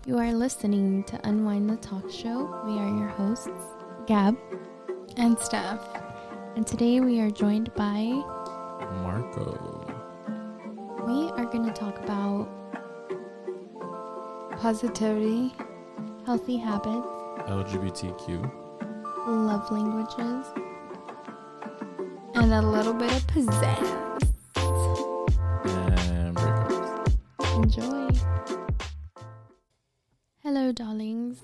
You are listening to Unwind the Talk Show. We are your hosts, Gab and Steph. And today we are joined by Marco. We are going to talk about positivity, healthy habits, LGBTQ, love languages, and a little bit of pizzazz. and breakups. Enjoy. Hello, darlings.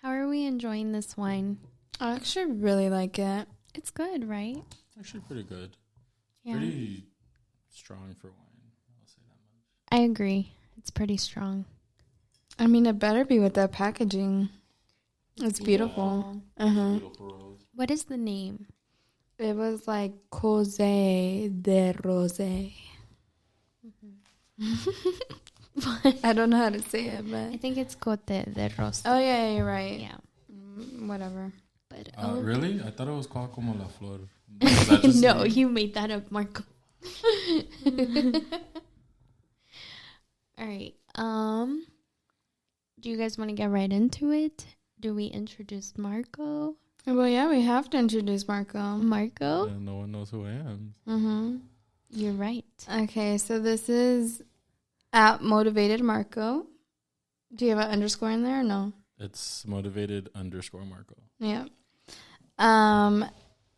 How are we enjoying this wine? I actually really like it. It's good, right? Actually pretty good. Yeah. Pretty strong for wine. I'll say that much. I agree. It's pretty strong. I mean, it better be with that packaging. It's beautiful. Beautiful rose. What is the name? It was like Cosé de Rosé. I don't know how to say it, I but think it's Cote de Rosa. oh yeah, you're right. Yeah. Whatever. But Really? I thought it was called como la flor. No, you made that up, Marco. All right. Do you guys want to get right into it? Do we introduce Marco? Well, yeah, we have to introduce Marco. Marco? Yeah, no one knows who I am. Mm-hmm. You're right. Okay, so this is at Motivated Marco. Do you have an underscore in there or no? It's motivated_Marco. Yeah.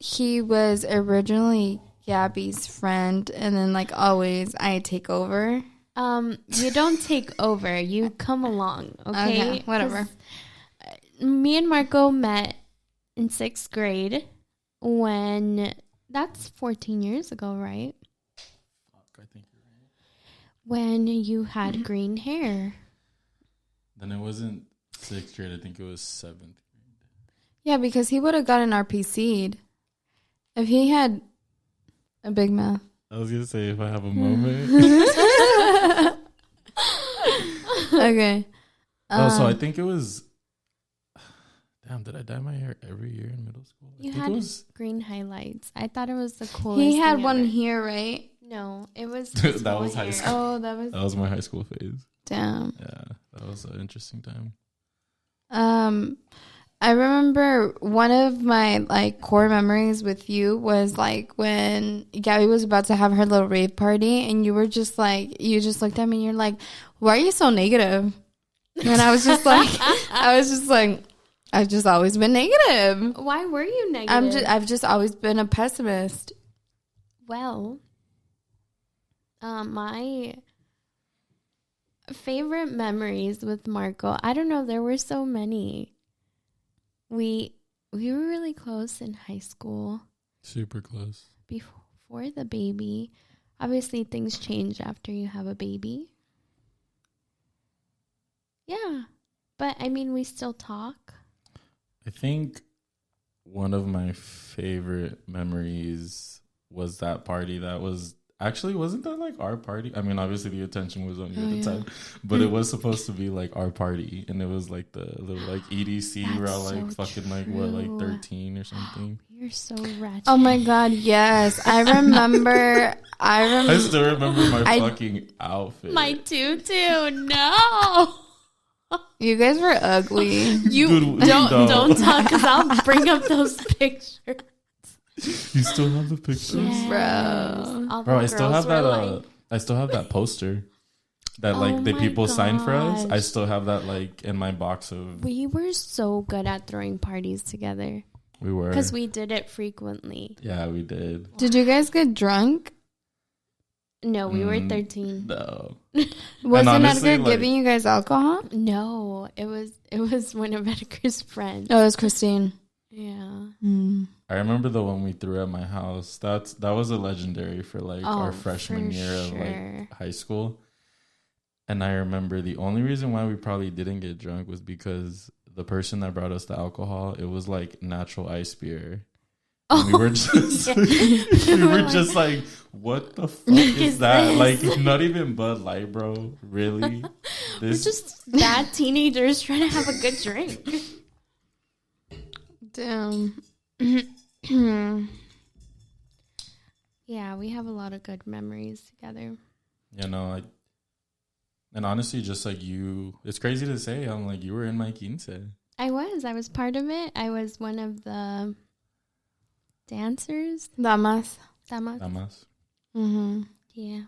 He was originally Gabby's friend, and then like always, I take over. You don't take over. You come along, okay? Whatever. Me and Marco met in 6th grade when... That's 14 years ago, right? Fuck, I think you're right. When you had green hair. Then it wasn't 6th grade. I think it was 7th grade. Yeah, because he would have gotten RPC'd if he had a big mouth. I was going to say if I have a moment. Okay. So I think it was... Damn, did I dye my hair every year in middle school? You I think had it was... green highlights. I thought it was the coolest He had thing one ever. here, right? No, it was That was high school. Oh, that was my high school phase. damn. Yeah, that was an interesting time. I remember one of my like core memories with you was like when Gabby was about to have her little rave party, and you were just like, you just looked at me and you're like, "Why are you so negative?" And I was just like, I've just always been negative. Why were you negative? I've just always been a pessimist. Well, my favorite memories with Marco, I don't know, there were so many. We were really close in high school Super close. before the baby. Obviously, things change after you have a baby. Yeah, but I mean, we still talk. I think one of my favorite memories was that party that was... Actually, wasn't that like our party? I mean, obviously the attention was on you at the time, but it was supposed to be like our party, and it was like the little like EDC. That's We're all like so fucking like what, like 13 or something. You're so ratchet. Oh my god, yes, I remember. I still remember my I- fucking outfit. My tutu, no. You guys were ugly. You Dude, don't talk, because I'll bring up those pictures. You still have the pictures, Bro. All the bro? I still girls have that. were like, I still have that poster that like Oh the my people signed for us. I gosh. still have that like in my box of. we were so good at throwing parties together We were. because we did it frequently. Yeah, we did. Did you guys get drunk? No, we were 13. No. Wasn't honestly, Edgar like- giving you guys alcohol? No, it was one of Edgar's friends. Oh, it was Christine. Yeah. I remember the one we threw at my house. That was a legendary for like Oh, our freshman for year of sure. like high school. And I remember the only reason why we probably didn't get drunk was because the person that brought us the alcohol, it was like natural ice beer. And we were just we were just like, what the fuck is that? this? Like, not even Bud Light, bro. Really? We're just bad teenagers trying to have a good drink. Damn. Yeah, we have a lot of good memories together. you know, And honestly, just like you, it's crazy to say, I'm like, you were in my quince. I was part of it. I was one of the dancers. Damas. Damas. Mm-hmm. Yeah.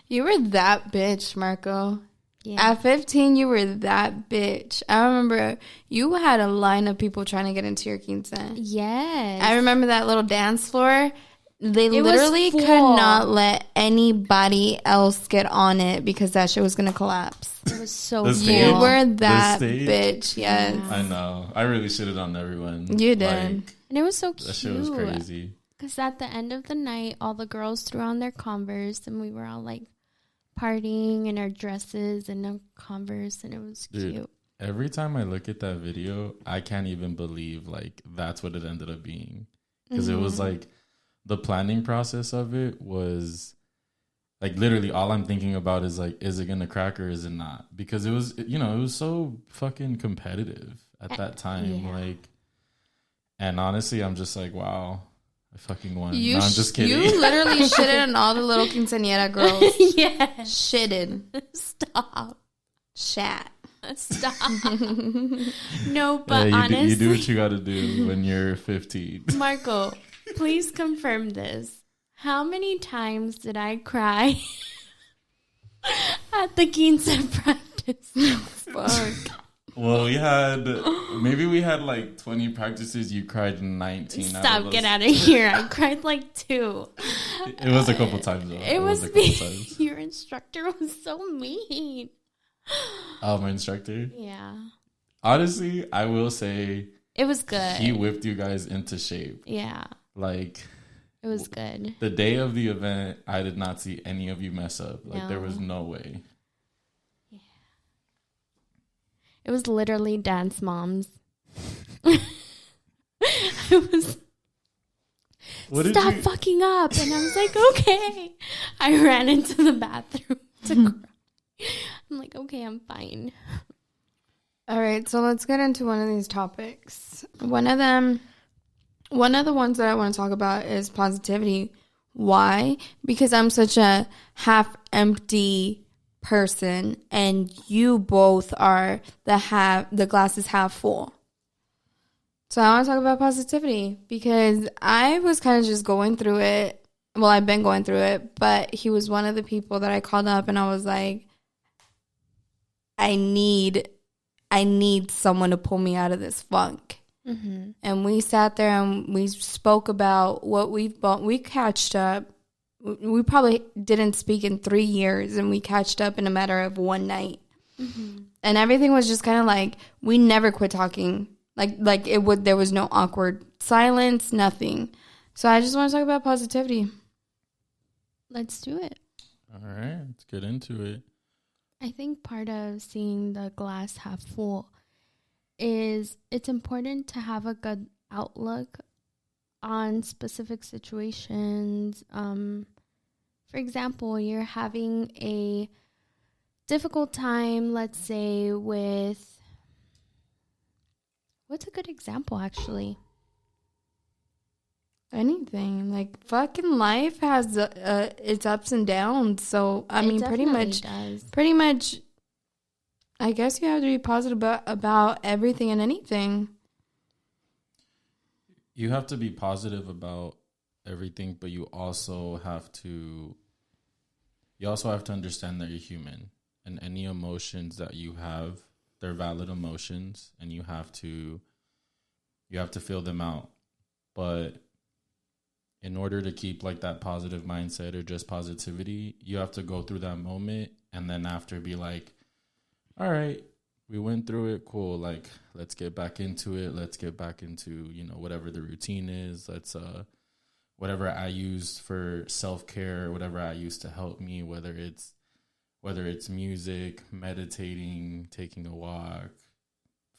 You were that bitch, Marco. Yeah. At 15, you were that bitch. I remember you had a line of people trying to get into your quince. Yes. I remember that little dance floor. They It was literally full. could not let anybody else get on it because that shit was going to collapse. It was so The cool. stage? You were that stage? bitch, yes. Yeah. I know. I really shitted on everyone. You did. Like, And it was so cute. that shit was crazy. Because at the end of the night, all the girls threw on their Converse, and we were all like partying in our dresses and our Converse, and it was Dude, cute. every time I look at that video, I can't even believe like that's what it ended up being. Because it was like the planning process of it was like literally all I'm thinking about is like, is it gonna crack or is it not? Because it was, you know, it was so fucking competitive at that time. Yeah. Like, and honestly, I'm just like, wow, I fucking won. You No, I'm just kidding. You literally shitted on all the little quinceañera girls. Yeah. Shitted. Stop. Shat. Stop. No, but you honestly, do what you gotta do when you're 15. Marco, please confirm this. How many times did I cry at the quince practice? Fuck. Well, we had like 20 practices. You cried 19. out of Stop, those. get out of here. I cried like 2. It was a couple times though. It was a couple me. times. Your instructor was so mean. Oh, my instructor. Yeah. Honestly, I will say It was good. he whipped you guys into shape. Yeah. Like It was good. the day of the event, I did not see any of you mess up. Like there was No. no way. It was literally dance moms. I was What did stop you? fucking up, and I was like, okay. I ran into the bathroom to cry. I'm like, okay, I'm fine. All right, so let's get into one of these topics. One of the ones that I want to talk about is positivity. Why? Because I'm such a half empty person and you both are the glass is half full. So I want to talk about positivity because I was kind of just going through it. Well, I've been going through it, but he was one of the people that I called up and I was like, I need someone to pull me out of this funk. Mm-hmm. And we sat there and we spoke about what we've bought. We catched up. We probably didn't speak in 3 years, and we catched up in a matter of one night. Mm-hmm. And everything was just kind of like we never quit talking. Like it would. There was no awkward silence, nothing. So I just want to talk about positivity. Let's do it. All right, let's get into it. I think part of seeing the glass half full is it's important to have a good outlook on specific situations. For example, you're having a difficult time, let's say, with... What's a good example, actually? Anything. Like fucking life has its ups and downs. So I mean, pretty much. I guess you have to be positive about everything and anything. You have to be positive about everything, but you also have to understand that you're human, and any emotions that you have, they're valid emotions, and you have to feel them out. But in order to keep like that positive mindset or just positivity, you have to go through that moment and then after be like, all right, we went through it. Cool. Like, let's get back into it. Let's get back into, whatever the routine is. Let's, whatever I use for self-care, whatever I use to help me, whether it's music, meditating, taking a walk,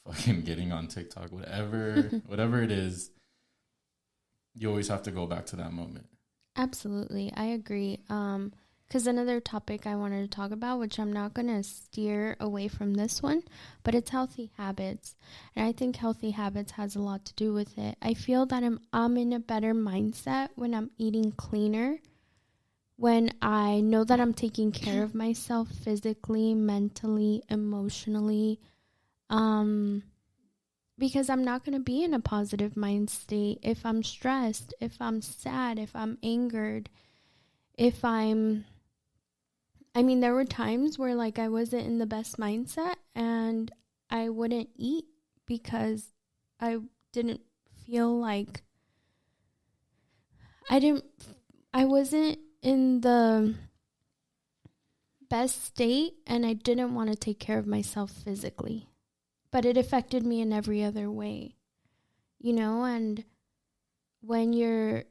fucking getting on TikTok, whatever it is, you always have to go back to that moment. Absolutely. I agree. Because another topic I wanted to talk about, which I'm not going to steer away from this one, but it's healthy habits. And I think healthy habits has a lot to do with it. I feel that I'm in a better mindset when I'm eating cleaner, when I know that I'm taking care of myself physically, mentally, emotionally, because I'm not going to be in a positive mind state if I'm stressed, if I'm sad, if I'm angered, if there were times where like I wasn't in the best mindset and I wouldn't eat because I didn't feel like I wasn't in the best state and I didn't want to take care of myself physically. But it affected me in every other way, and when you're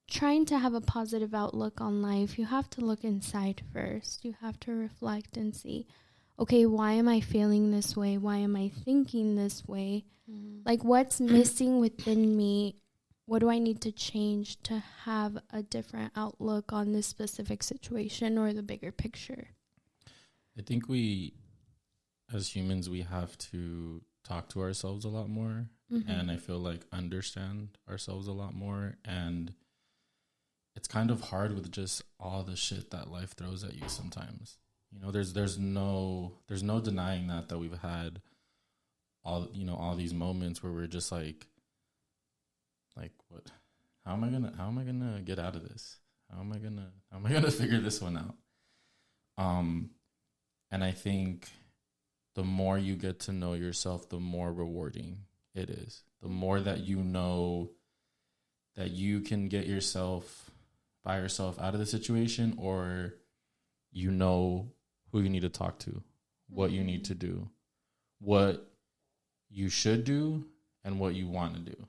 trying to have a positive outlook on life, you have to look inside first. You have to reflect and see, okay, why am I feeling this way? Why am I thinking this way? Mm-hmm. Like, what's missing within me? What do I need to change to have a different outlook on this specific situation or the bigger picture? I think as humans, we have to talk to ourselves a lot more. Mm-hmm. And I feel like understand ourselves a lot more. And it's kind of hard with just all the shit that life throws at you sometimes. There's no denying that we've had all these moments where we're just like what? How am I gonna get out of this? How am I gonna figure this one out? And I think the more you get to know yourself, the more rewarding it is. The more that you know that you can get yourself by yourself out of the situation, or you know who you need to talk to, what you need to do, what you should do, and what you want to do,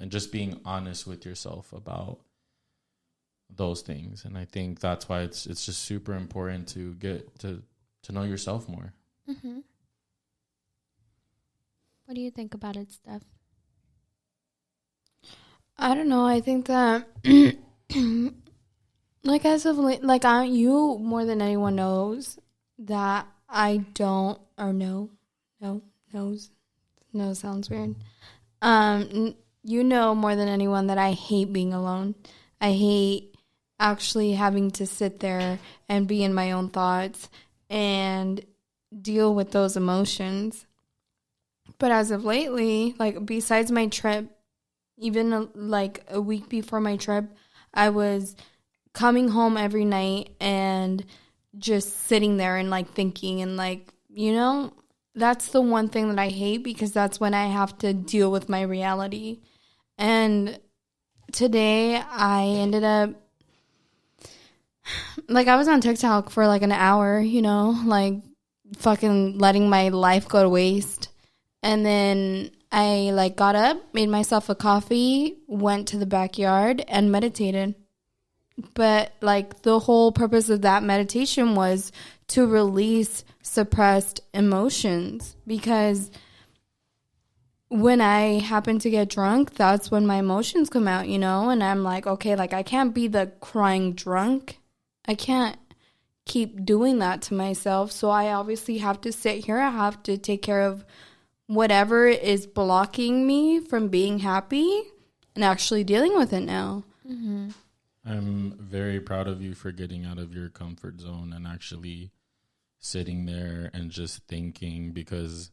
and just being honest with yourself about those things. And I think that's why it's just super important to get to know yourself more. Mm-hmm. What do you think about it, Steph? I don't know. I think that, like, as of late, like, you more than anyone knows that I don't, or no, sounds weird. You know more than anyone that I hate being alone. I hate actually having to sit there and be in my own thoughts and deal with those emotions. But as of lately, like, besides my trip, even like a week before my trip, I was coming home every night and just sitting there and like thinking and like, that's the one thing that I hate, because that's when I have to deal with my reality. And today I ended up, like, I was on TikTok for like an hour, like fucking letting my life go to waste. And then I like got up, made myself a coffee, went to the backyard and meditated. But like the whole purpose of that meditation was to release suppressed emotions, because when I happen to get drunk, that's when my emotions come out, and I'm like, okay, like I can't be the crying drunk. I can't keep doing that to myself. So I obviously have to sit here. I have to take care of whatever is blocking me from being happy and actually dealing with it now. Mm-hmm. I'm very proud of you for getting out of your comfort zone and actually sitting there and just thinking, because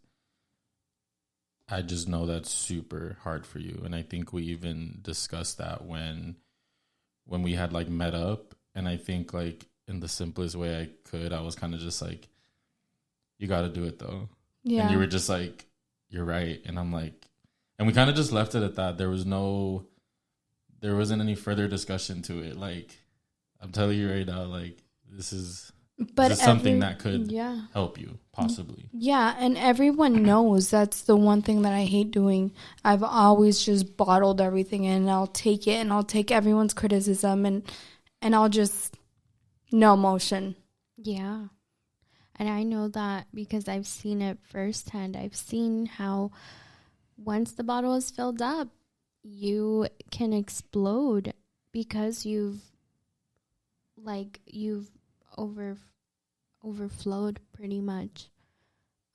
I just know that's super hard for you. And I think we even discussed that when we had like met up, and I think like in the simplest way I could, I was kind of just like, you got to do it though. Yeah. And you were just like, you're right. And I'm like, and we kind of just left it at that. There wasn't any further discussion to it. Like, I'm telling you right now, like, this is something that could help you, possibly. Yeah, and everyone knows that's the one thing that I hate doing. I've always just bottled everything in, and I'll take it, and I'll take everyone's criticism, and I'll just, no emotion. Yeah. And I know that because I've seen it firsthand. I've seen how once the bottle is filled up, you can explode because you've overflowed pretty much.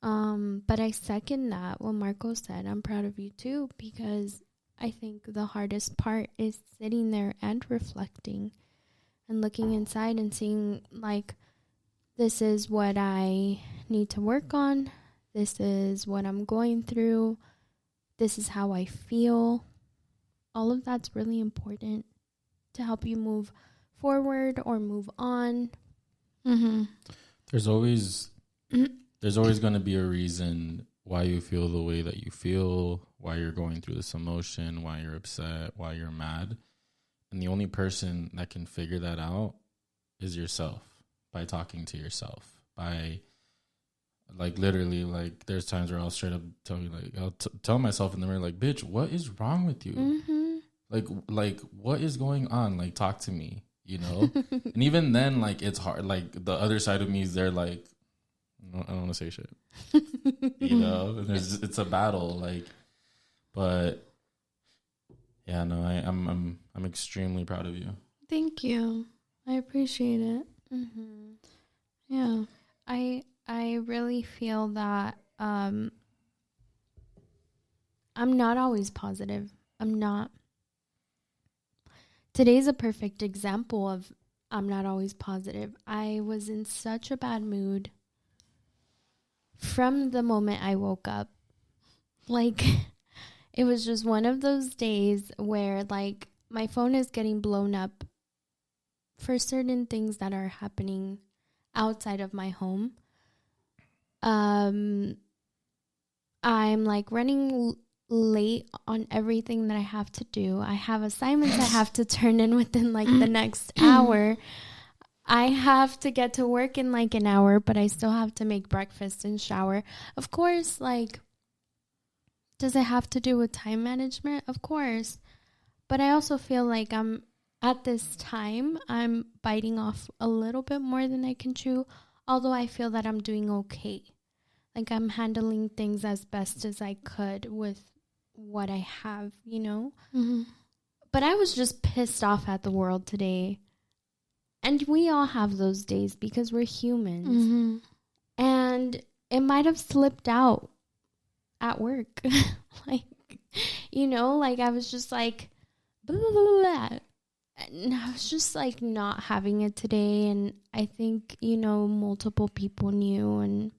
But I second that, what Marco said. I'm proud of you too, because I think the hardest part is sitting there and reflecting and looking inside and seeing, like, this is what I need to work on. This is what I'm going through. This is how I feel. All of that's really important to help you move forward or move on. Mm-hmm. There's always going to be a reason why you feel the way that you feel, why you're going through this emotion, why you're upset, why you're mad. And the only person that can figure that out is yourself, by talking to yourself, by, like, literally, like, there's times where I'll straight up tell you, like, I'll tell myself in the mirror, like, bitch, what is wrong with you? Mm-hmm. Like, what is going on? Like, talk to me, you know? And even then, like, it's hard. Like, the other side of me is there, like, I don't want to say shit, you know? And it's a battle, like, but yeah, no, I'm extremely proud of you. Thank you. I appreciate it. Mm-hmm. Yeah. I really feel that I'm not always positive. I'm not. Today's a perfect example of I'm not always positive. I was in such a bad mood from the moment I woke up. Like, it was just one of those days where, like, my phone is getting blown up for certain things that are happening outside of my home. I'm like running late on everything that I have to do. I have assignments I have to turn in within, like, the next hour. I have to get to work in, like, an hour, but I still have to make breakfast and shower. Of course, like, does it have to do with time management? Of course. But I also feel like at this time, I'm biting off a little bit more than I can chew, although I feel that I'm doing okay. Like, I'm handling things as best as I could with what I have, you know? Mm-hmm. But I was just pissed off at the world today. And we all have those days because we're humans. Mm-hmm. And it might have slipped out at work. Like, you know, like, I was just like, blah, blah, blah, blah. And I was just, like, not having it today. And I think, you know, multiple people knew. And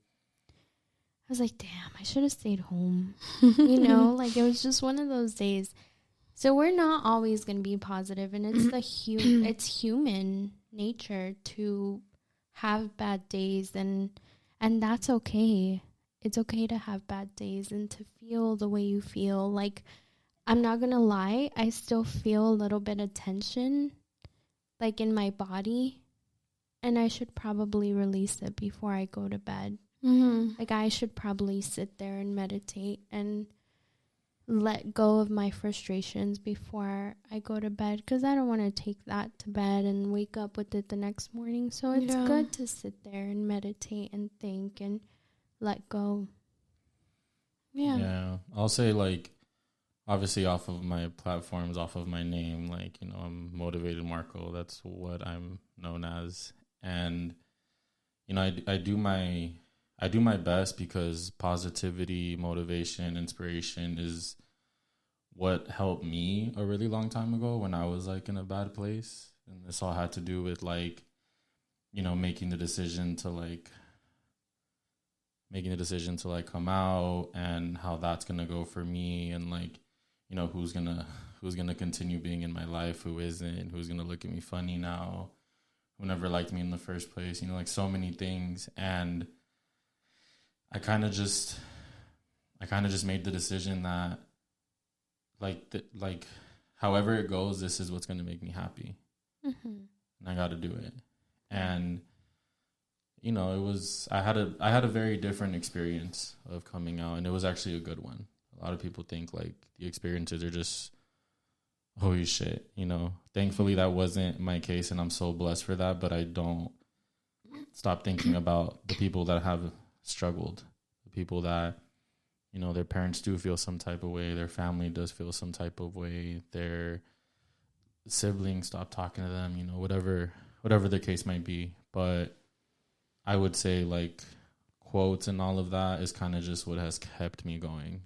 I was like, damn, I should have stayed home. You know, like, it was just one of those days. So we're not always going to be positive. And it's it's human nature to have bad days. And that's okay. It's okay to have bad days and to feel the way you feel. Like, I'm not going to lie, I still feel a little bit of tension, like, in my body. And I should probably release it before I go to bed. Mm-hmm. Like, I should probably sit there and meditate and let go of my frustrations before I go to bed. Because I don't want to take that to bed and wake up with it the next morning. So it's good to sit there and meditate and think and let go. Yeah. I'll say, like, obviously off of my platforms, off of my name, like, you know, I'm Motivated Marco. That's what I'm known as. And, you know, I do my best because positivity, motivation, inspiration is what helped me a really long time ago when I was, like, in a bad place. And this all had to do with, like, you know, making the decision to come out and how that's going to go for me. And, like, you know, who's gonna continue being in my life, who isn't, who's gonna look at me funny now, who never liked me in the first place, you know, like, so many things. And I kind of just made the decision that, like, however it goes, this is what's gonna make me happy. Mm-hmm. And I got to do it. And, you know, I had a very different experience of coming out, and it was actually a good one. A lot of people think, like, the experiences are just, holy shit, you know. Thankfully, that wasn't my case, and I'm so blessed for that. But I don't stop thinking about the people that have struggled, the people that, you know, their parents do feel some type of way, their family does feel some type of way, their siblings stop talking to them, you know, whatever the case might be. But I would say, like, quotes and all of that is kind of just what has kept me going.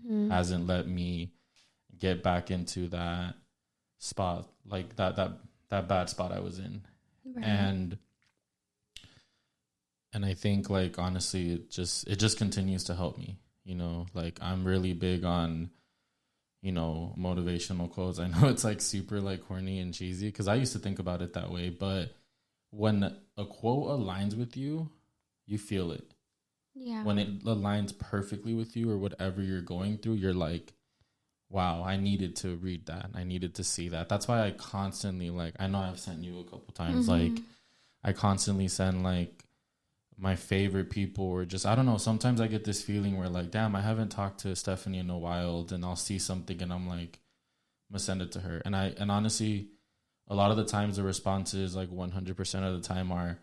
Mm-hmm. Hasn't let me get back into that spot, like that bad spot I was in. Right. And I think, like, honestly, it just continues to help me, you know. Like, I'm really big on, you know, motivational quotes. I know it's like super like corny and cheesy because I used to think about it that way, but when a quote aligns with you, you feel it. Yeah. When it aligns perfectly with you or whatever you're going through, you're like, wow, I needed to read that. I needed to see that. That's why I constantly, like, I know I've sent you a couple times, like, I constantly send, like, my favorite people, or just, I don't know, sometimes I get this feeling where, like, damn, I haven't talked to Stephanie in a while, and I'll see something and I'm like, I'm gonna send it to her. And honestly, a lot of the times the responses, like 100% of the time, are,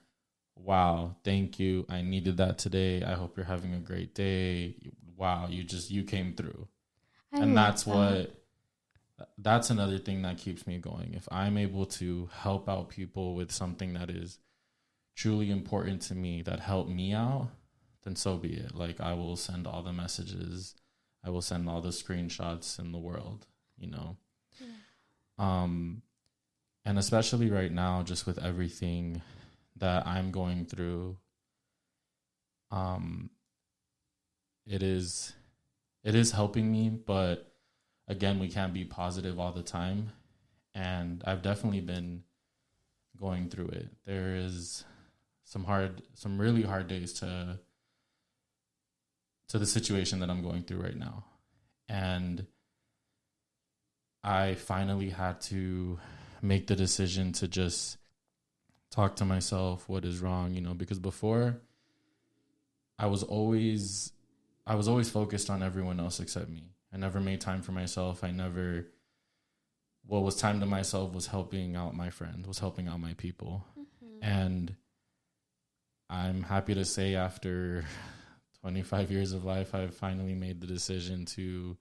wow, thank you, I needed that today, I hope you're having a great day, wow, you came through. And that's another thing that keeps me going. If I'm able to help out people with something that is truly important to me, that help me out, then so be it. Like, I will send all the messages, I will send all the screenshots in the world, you know. And especially right now, just with everything that I'm going through, it is helping me, but again, we can't be positive all the time. And I've definitely been going through it. There is some really hard days to the situation that I'm going through right now. And I finally had to make the decision to just talk to myself, what is wrong, you know, because before I was always focused on everyone else except me. I never made time for myself. What was time to myself was helping out my friends, was helping out my people. And I'm happy to say, after 25 years of life, I've finally made the decision to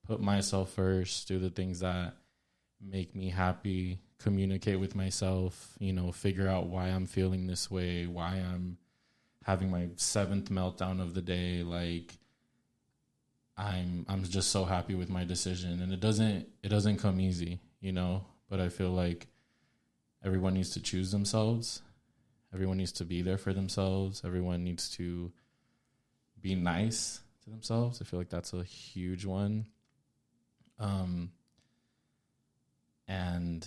put myself first, do the things that make me happy, communicate with myself, you know, figure out why I'm feeling this way, why I'm having my 7th meltdown of the day. Like, I'm just so happy with my decision, and it doesn't come easy, you know, but I feel like everyone needs to choose themselves. Everyone needs to be there for themselves. Everyone needs to be nice to themselves. I feel like that's a huge one. And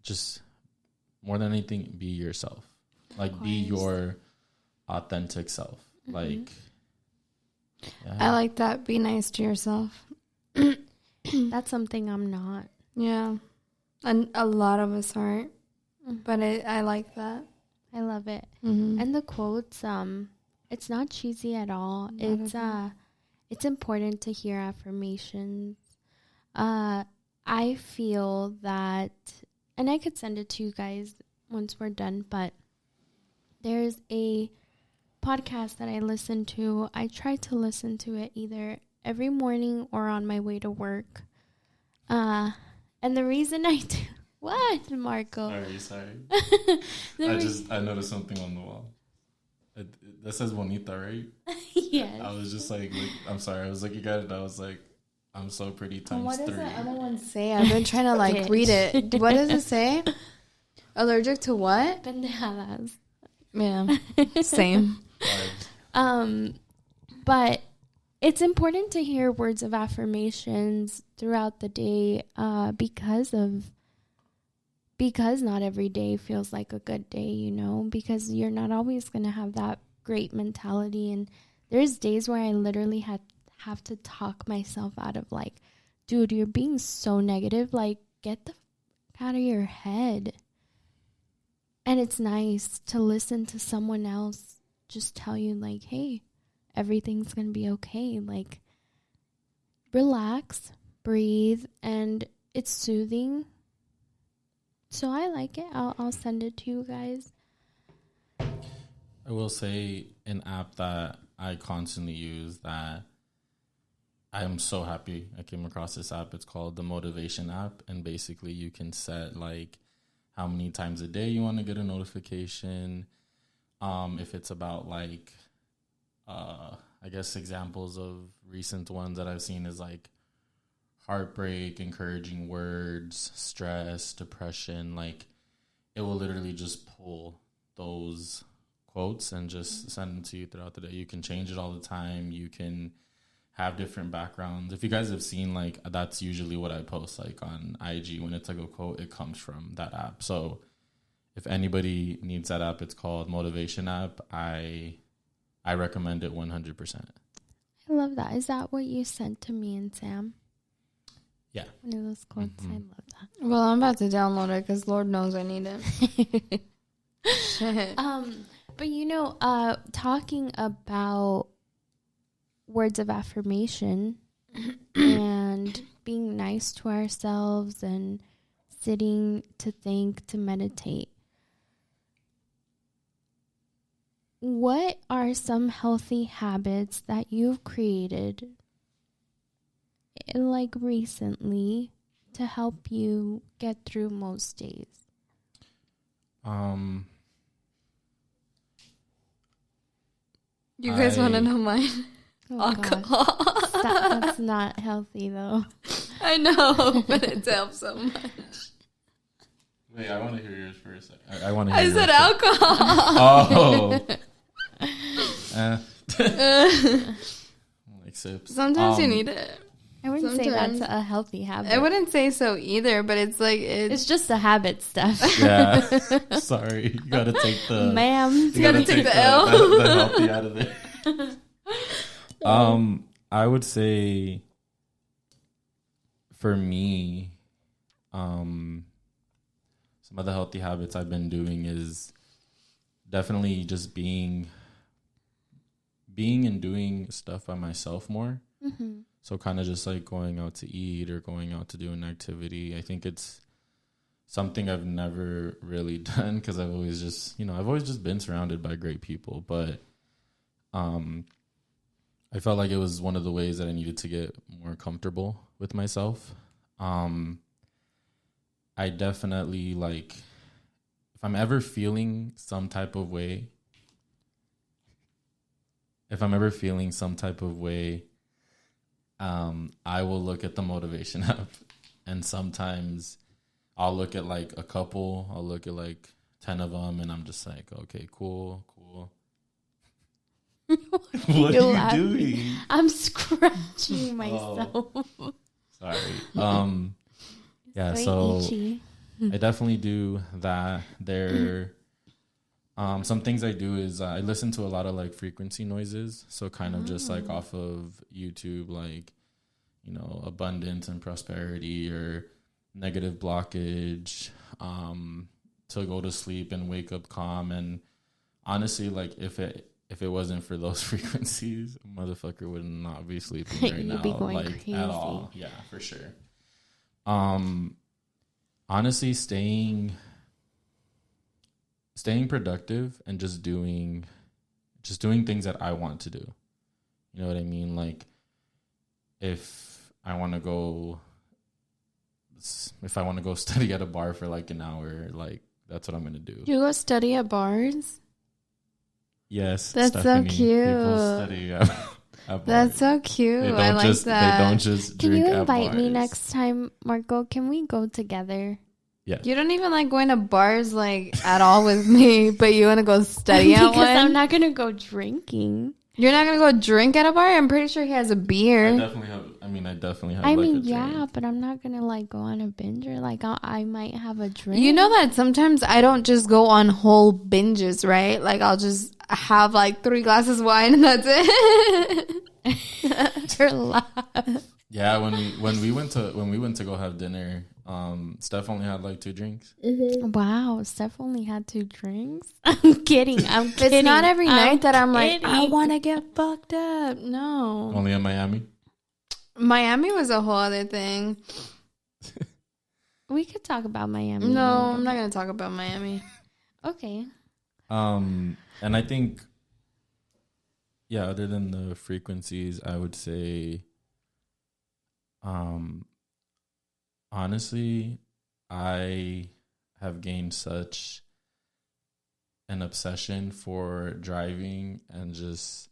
just more than anything, be yourself. Like, be your authentic self. Like, yeah. I like that. Be nice to yourself. That's something I'm not. Yeah. And a lot of us aren't. But I like that. I love it. Mm-hmm. And the quotes, it's not cheesy at all. It's important to hear affirmations. I feel that, and I could send it to you guys once we're done, but there's a podcast that I listen to. I try to listen to it either every morning or on my way to work. And the reason I do... What, Marco? Sorry. I noticed something on the wall. That says Bonita, right? Yes. I was just like, I'm sorry. I was looking at it and I was like, I'm so pretty times what 3. What does the other one say? I've been trying to read it. What does it say? Allergic to what? Pendejadas. Yeah. Same. But it's important to hear words of affirmations throughout the day, because not every day feels like a good day, you know, because you're not always going to have that great mentality. And there's days where I literally have to talk myself out of, like, dude, you're being so negative. Like, get the out of your head. And it's nice to listen to someone else just tell you, like, hey, everything's going to be okay. Like, relax, breathe, and it's soothing. So I like it. I'll send it to you guys. I will say an app that I constantly use that I am so happy I came across this app. It's called the Motivation app. And basically you can set, like, how many times a day you want to get a notification. If it's about, like, I guess examples of recent ones that I've seen is, like, heartbreak, encouraging words, stress, depression. Like, it will literally just pull those quotes and just send them to you throughout the day. You can change it all the time. You can have different backgrounds. If you guys have seen, like, that's usually what I post, like, on IG. When it's like a quote, it comes from that app. So if anybody needs that app, it's called Motivation App. I recommend it 100%. I love that. Is that what you sent to me and Sam? Yeah. One of those quotes. I love that. Well, I'm about to download it because Lord knows I need it. Shit. But talking about words of affirmation and being nice to ourselves and sitting to think, to meditate. What are some healthy habits that you've created, like recently, to help you get through most days? You guys want to know mine? Oh, Alcohol. God. That's not healthy, though. I know, but it helps so much. Wait, I want to hear yours first. I want to hear I yours said first. alcohol. Like sips. Sometimes you need it. I wouldn't say that's a healthy habit. I wouldn't say so either, but it's like It's just a habit stuff. Yeah. Sorry. You got to take the... Ma'am. You gotta take the L. The healthy out of there. I would say for me, some of the healthy habits I've been doing is definitely just being and doing stuff by myself more. Mm-hmm. So kind of just like going out to eat or going out to do an activity. I think it's something I've never really done because I've always just been surrounded by great people. But I felt like it was one of the ways that I needed to get more comfortable with myself. I definitely, like, if I'm ever feeling some type of way, I will look at the motivation app, and sometimes I'll look at like a couple, I'll look at like 10 of them, and I'm just like, okay, cool. What are you doing? I'm scratching myself. Sorry. Yeah, so itchy. I definitely do that. There, some things I do is I listen to a lot of like frequency noises. So kind of just like off of YouTube, like, abundance and prosperity or negative blockage, to go to sleep and wake up calm. And honestly, like if it wasn't for those frequencies, a motherfucker would not be sleeping right now, be going like crazy. at all. Yeah, for sure. Honestly, staying productive and just doing things that I want to do. You know what I mean? Like if I want to go study at a bar for like an hour, like that's what I'm going to do. You go study at bars? Yes. That's Stephanie, so cute. People study at bars. That's so cute. I like that. They don't just Can drink you at invite me bars. next time, Marco? Can we go together? Yeah. You don't even like going to bars like at all with me, but you want to go study at Because one? I'm not going to go drinking. You're not going to go drink at a bar? I'm pretty sure he has a beer. I definitely have. I like mean, a yeah, drink. but I'm not going to like go on a binge or like I might have a drink. You know that sometimes I don't just go on whole binges, right? Like I'll just have like 3 glasses of wine and that's it. Your laugh. Yeah, when we went to go have dinner, Steph only had like 2 drinks. Wow, Steph only had 2 drinks. I'm kidding. It's not every night that I'm like, kidding. I want to get fucked up. No. Only in Miami. Miami was a whole other thing. We could talk about Miami. No, I'm not going to talk about Miami. Okay. And I think, yeah, other than the frequencies, I would say, honestly, I have gained such an obsession for driving and just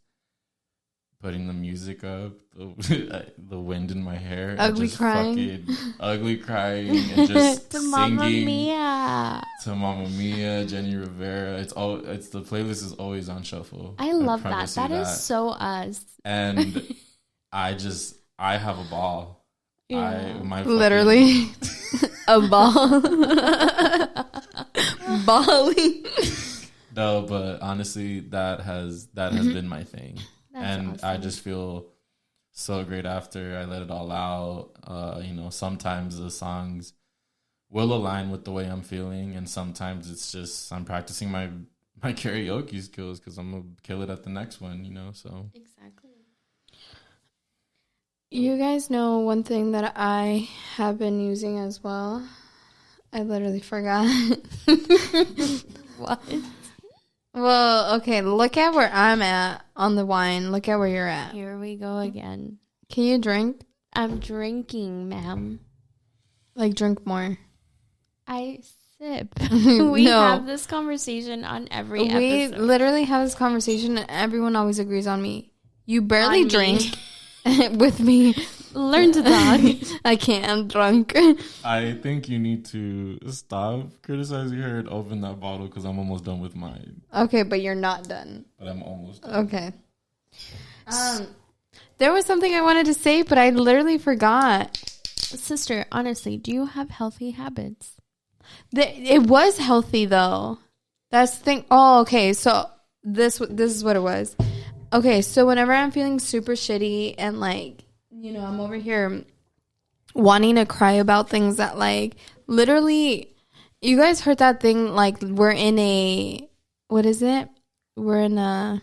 putting the music up, the wind in my hair, Ugly and just crying. fucking ugly crying, and just To singing Mamma Mia. to Mamma Mia, Jenny Rivera. It's the playlist is always on shuffle. I love that. promise you That is so us. And I have a ball. Literally a ball. Bali. No, but honestly, that has been my thing. That's And I awesome. just feel so great after I let it all out. Sometimes the songs will align with the way I'm feeling, and sometimes it's just I'm practicing my karaoke skills because I'm gonna kill it at the next one. So Exactly. You guys know one thing that I have been using as well. I literally forgot. What? Well, okay, look at where I'm at on the wine. Look at where you're at. Here we go again. Can you drink? I'm drinking, ma'am. Like, drink more. I sip. We No. have this conversation on every We episode. literally have this conversation and everyone always agrees on me. You barely On me. drink with me. Learn to talk. I can't. I'm drunk. I think you need to stop criticizing her and open that bottle because I'm almost done with mine. Okay, but you're not done. But I'm almost done. Okay. There was something I wanted to say, but I literally forgot. Sister, honestly, do you have healthy habits? It was healthy though. That's the thing. Oh, okay. So this is what it was. Okay, so whenever I'm feeling super shitty and like, I'm over here wanting to cry about things that like literally, you guys heard that thing like we're in a, what is it? We're in a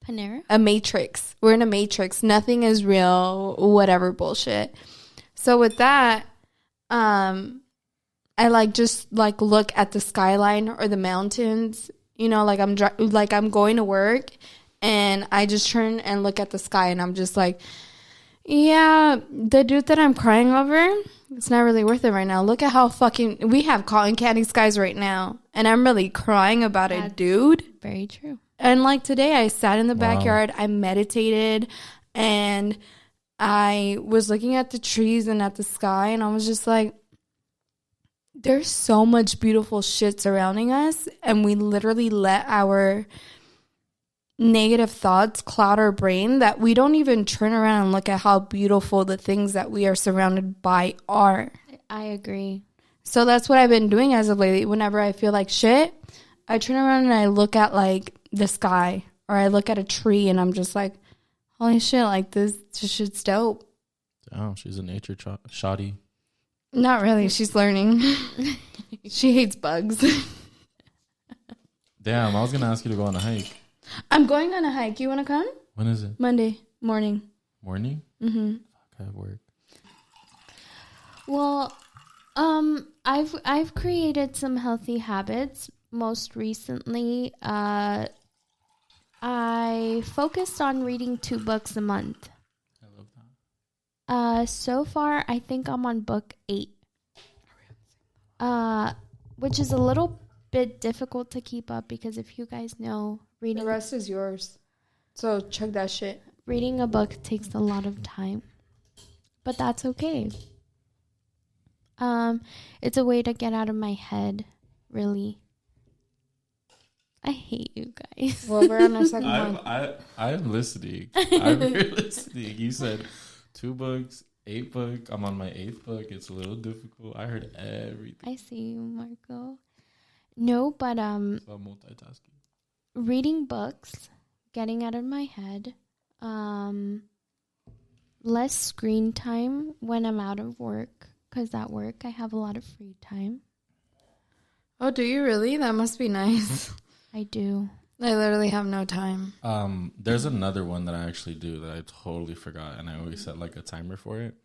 Panera? matrix. We're in a matrix. Nothing is real, whatever bullshit. So with that, I like just like look at the skyline or the mountains, like I'm going to work and I just turn and look at the sky and I'm just like, yeah, the dude that I'm crying over, it's not really worth it right now. Look at how fucking we have cotton candy skies right now and I'm really crying about That's it, dude. Very true. And like today, I sat in the Wow. backyard, I meditated, and I was looking at the trees and at the sky, and I was just like, there's so much beautiful shit surrounding us, and we literally let our negative thoughts cloud our brain that we don't even turn around and look at how beautiful the things that we are surrounded by are. I agree. So that's what I've been doing as of lately. Whenever I feel like shit, I turn around and I look at like the sky or I look at a tree and I'm just like, holy shit, like this shit's dope. Damn, she's a nature shoddy. Not really. She's learning. She hates bugs. Damn, I was gonna ask you to go on a hike. I'm going on a hike. You want to come? When is it? Monday morning. Morning? Mm-hmm. Fuck, I have work. Well, I've created some healthy habits. Most recently, I focused on reading 2 books a month. I love that. So far, I think I'm on book 8. Which is a little bit difficult to keep up because if you guys know, The rest is yours. So check that shit. reading a book takes a lot of time. But that's okay. It's a way to get out of my head, really. I hate you guys. Well, we're on our second one. I'm listening. I'm listening. You said 2 books, 8 book. I'm on my 8th book. It's a little difficult. I heard everything. I see you, Marco. No, but So I'm multitasking. reading books, getting out of my head, less screen time when I'm out of work, because at work I have a lot of free time. Oh, do you really? That must be nice. I do. I literally have no time. There's another one that I actually do that I totally forgot, and I always set like a timer for it.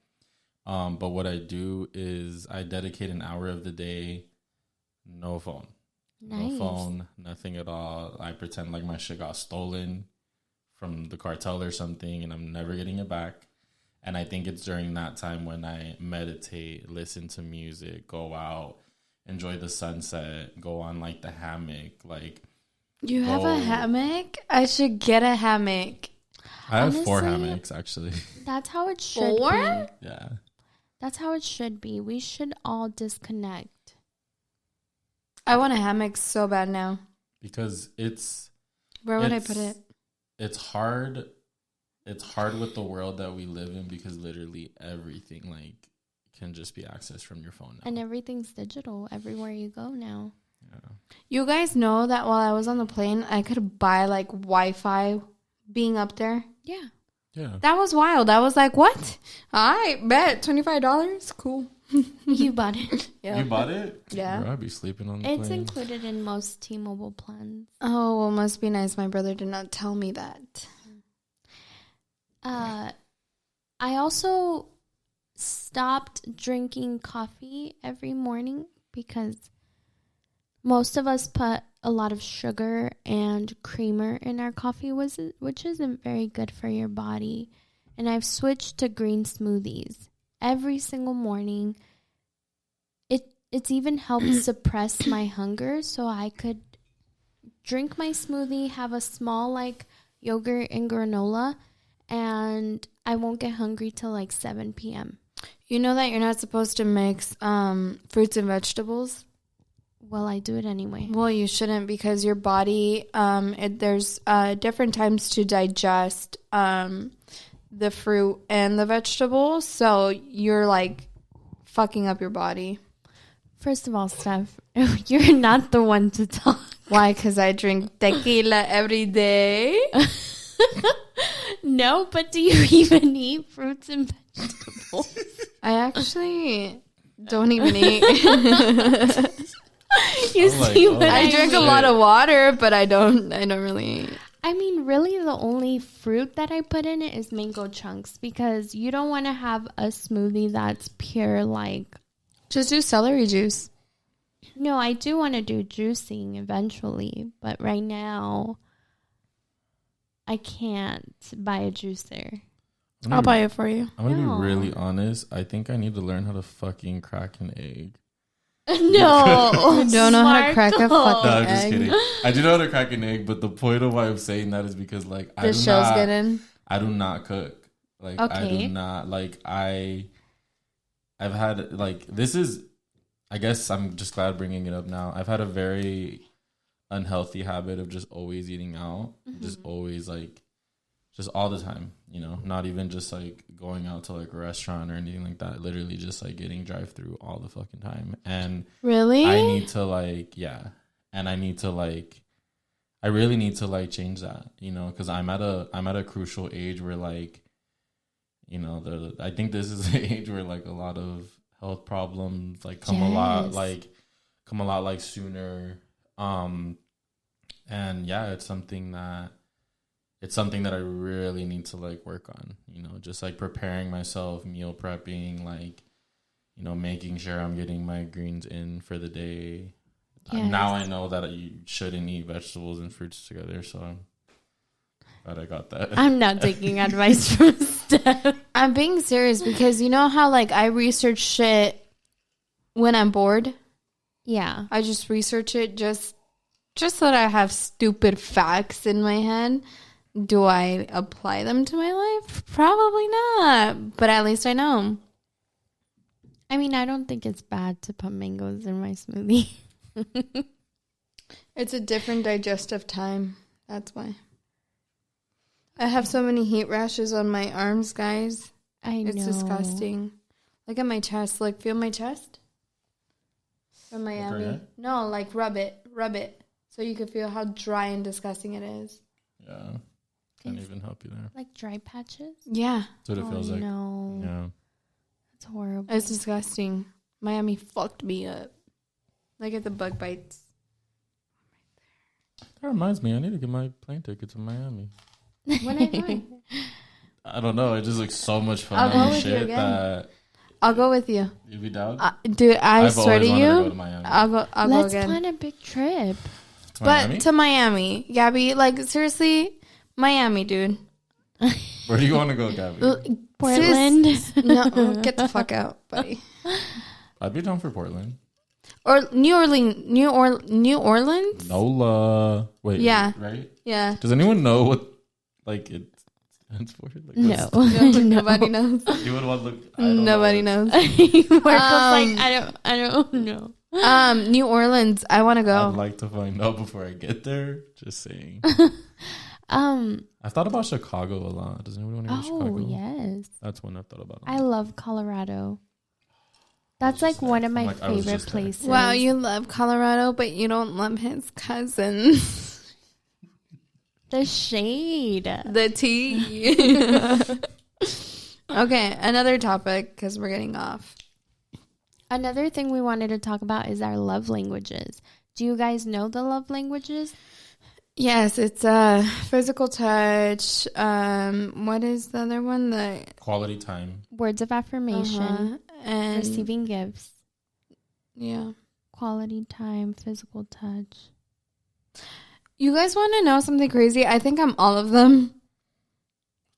But what I do is I dedicate an hour of the day, no phone. Nice. No phone, nothing at all. I pretend like my shit got stolen from the cartel or something, and I'm never getting it back. And I think it's during that time when I meditate, listen to music, go out, enjoy the sunset, go on like the hammock. Like, You have a hammock? I should get a hammock. I have 4 Honestly, hammocks actually. That's how it should 4? be. Yeah. That's how it should be. We should all disconnect. I want a hammock so bad now. Because Where would I put it? it's hard with the world that we live in, because literally everything like can just be accessed from your phone now. And everything's digital everywhere you go now. Yeah. You guys know that while I was on the plane, I could buy like Wi-Fi being up there. Yeah. Yeah. That was wild. I was like, what? I bet $25. Cool. You bought it. Yeah. You bought it? Yeah. Bro, I'd be sleeping on the It's plane. included in most T-Mobile plans. Oh, well, must be nice. My brother did not tell me that. I also stopped drinking coffee every morning because most of us put a lot of sugar and creamer in our coffee, which isn't very good for your body. And I've switched to green smoothies every single morning. It's even helped suppress my hunger, so I could drink my smoothie, have a small like yogurt and granola, and I won't get hungry till like 7 p.m. You know that you're not supposed to mix fruits and vegetables? Well, I do it anyway. Well, you shouldn't, because your body, there's different times to digest the fruit and the vegetables. So you're like fucking up your body. First of all, Steph, you're not the one to talk. Why? Because I drink tequila every day. No, but do you even eat fruits and vegetables? I actually don't even eat. You I'm like, see oh, what I I drink a mean? lot of water, but I don't really eat. I mean, really, the only fruit that I put in it is mango chunks, because you don't want to have a smoothie that's pure like. Just do celery juice. No, I do want to do juicing eventually, but right now I can't buy a juicer. I'll buy it for you. I'm gonna No. be really honest. I think I need to learn how to fucking crack an egg. No, I don't know how to crack a Smarkle. fucking No, I'm just egg. kidding. I do know how to crack an egg, but the point of why I'm saying that is because like The shell's getting. I do not cook. Like I Okay. do not like I've had like this is I guess I'm just glad bringing it up now. I've had a very unhealthy habit of just always eating out, just always like just all the time, you know, not even just like going out to like a restaurant or anything like that. Literally just like getting drive-through all the fucking time. And Really? I need to like, yeah. And I need to like, I really need to like change that, you know, because I'm at a crucial age where like, you know, I think this is the age where like a lot of health problems like come a lot like sooner. And yeah, it's something that I really need to like work on, you know, just like preparing myself, meal prepping, like, you know, making sure I'm getting my greens in for the day. Yes. Now I know that you shouldn't eat vegetables and fruits together, so I'm glad I got that. I'm not taking advice from Steph. I'm being serious, because you know how like I research shit when I'm bored? Yeah. I just research it just so that I have stupid facts in my head. Do I apply them to my life? Probably not. But at least I know. I mean, I don't think it's bad to put mangoes in my smoothie. It's a different digestive time. That's why. I have so many heat rashes on my arms, guys. I know. It's disgusting. Look at my chest. Like, feel my chest? From Miami. Okay. No, like rub it. Rub it. So you can feel how dry and disgusting it is. Yeah. Can't even help you there. Like dry patches? Yeah. That's what it feels like. No. Yeah. It's horrible. It's disgusting. Miami fucked me up. Look at the bug bites. That reminds me, I need to get my plane ticket to Miami. When are you going? I don't know. It just looks so much fun I'll go and with you shit again. that I'll go with you. you'd be down. Dude, I I've swear to always wanted to go you, to Miami. I'll go Let's again. plan a big trip. To Miami? But to Miami, Gabby, like seriously, Miami, dude. Where do you want to go, Gabby? Portland. No, get the fuck out, buddy. I'd be down for Portland. Or New Orleans. NOLA. Wait. Yeah. Right? Yeah. Does anyone know what, like, it's stands for? Like, No. Nobody knows. You would want to look. I don't Nobody know. knows. Marco's like, I don't know. New Orleans. I want to go. I'd like to find out before I get there. Just saying. Um. I've thought about Chicago a lot. Does anybody want to go to Chicago? Oh yes, That's one I've thought about. I love Colorado. That's just like one of there. my I'm like, I was favorite just there. places. Wow, you love Colorado, but you don't love his cousins. The shade. The tea. Okay, another topic because we're getting off. Another thing we wanted to talk about is our love languages. Do you guys know the love languages? Yes, it's physical touch. What is the other one? The Quality time. Words of affirmation, and receiving gifts, yeah. quality time, physical touch. You guys want to know something crazy? I think I'm all of them.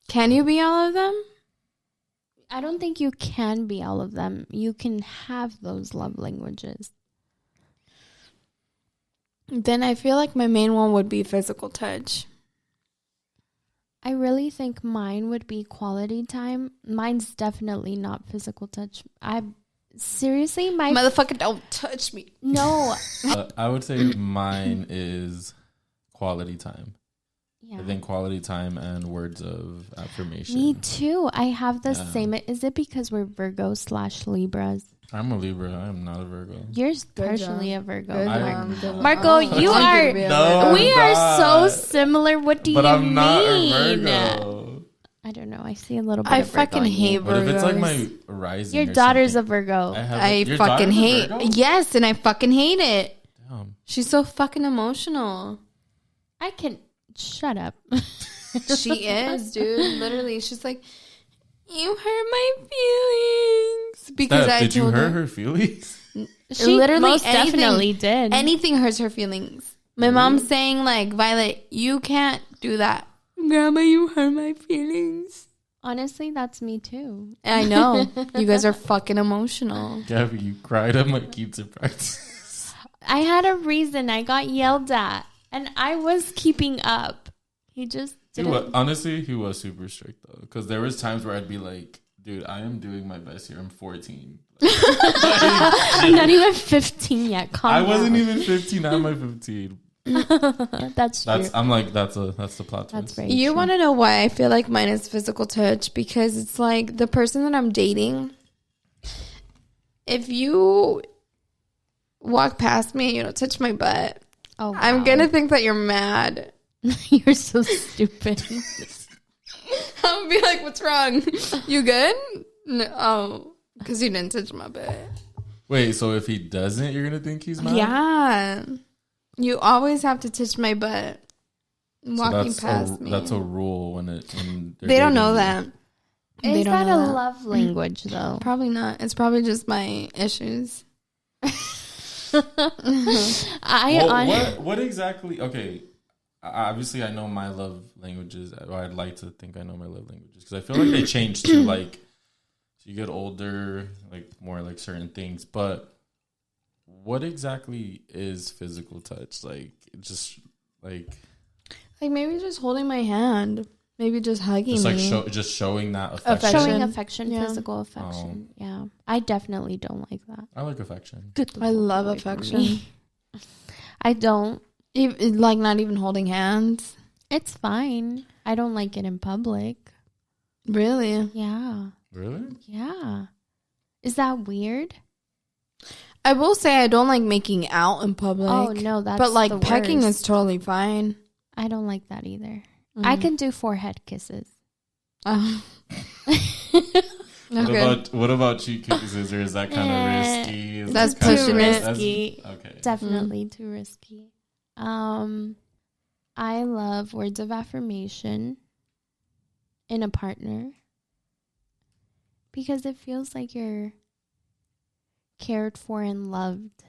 Can you be all of them? I don't think you can be all of them. You can have those love languages. Then I feel like my main one would be physical touch. I really think mine would be quality time. Mine's definitely not physical touch. Seriously, Motherfucker, don't touch me. no. I would say mine is quality time. Yeah. I think quality time and words of affirmation. Me too. I have the Yeah. same. Is it because we're Virgo/Libras? I'm a Libra. I am not a Virgo. You're Good partially job. a Virgo. Good I- job. Marco, you I'm are- good to be a No. Virgo. We are so not. similar. What do But you I'm mean? not a Virgo. I don't know. I see a little bit I of Virgo fucking in you. hate What if it's like Virgos. my rising? Your or daughter's a something? Virgo. Your fucking daughter's a hate. Virgo? Yes, and I fucking hate it. Damn. She's so fucking emotional. I can shut up. She is, dude. Literally, she's like, you hurt my feelings because Steph, I did you told hurt her her feelings? She Literally most anything- definitely did. anything hurts her feelings. My mom's saying like, Violet, you can't do that. Grandma, you hurt my feelings. Honestly, that's me too. I know. You guys are fucking emotional. Gabby, you cried at my keeps at practice. I had a reason. I got yelled at, and I was keeping up. He just didn't. Honestly, he was super strict though, because there was times where I'd be like, "Dude, I am doing my best here. I'm 14. I'm not even 15 yet. Calm I wasn't down. even 15. I'm like 15. That's true. I'm like, that's the plot That's twist. very You true. want to know why I feel like mine is physical touch? Because it's like the person that I'm dating, if you walk past me and you don't touch my butt, Oh, I'm wow. going to think that you're mad. You're so stupid. I'll be like, what's wrong? You good? No, oh, because you didn't touch my butt. Wait, so if he doesn't, you're gonna think he's mad? Yeah. You always have to touch my butt So walking past me. That's a rule when they're They don't dating know you. that. They Is don't that know a that. love language, though? Probably not. It's probably just my issues. What exactly? Okay, obviously I know my love languages. Or I'd like to think I know my love languages because I feel like they change too. Like, so you get older, like more like certain things. But what exactly is physical touch? Like, just like Maybe just holding my hand. Maybe just hugging just like me. just showing that affection. Affection. Showing affection, Yeah. physical affection. Yeah. I definitely don't like that. I like affection. Good. I love away from affection. me. I don't. Like not even holding hands. It's fine. I don't like it in public. Really? Yeah. Really? Yeah. Is that weird? I will say I don't like making out in public. Oh, no, that's But like the pecking worst. is totally fine. I don't like that either. I can do forehead kisses. Oh. What Okay. about cheek kisses? Or is that kind of risky? Is That's that kinda pushing it. Risky. Okay. Definitely too risky. I love words of affirmation in a partner because it feels like you're cared for and loved.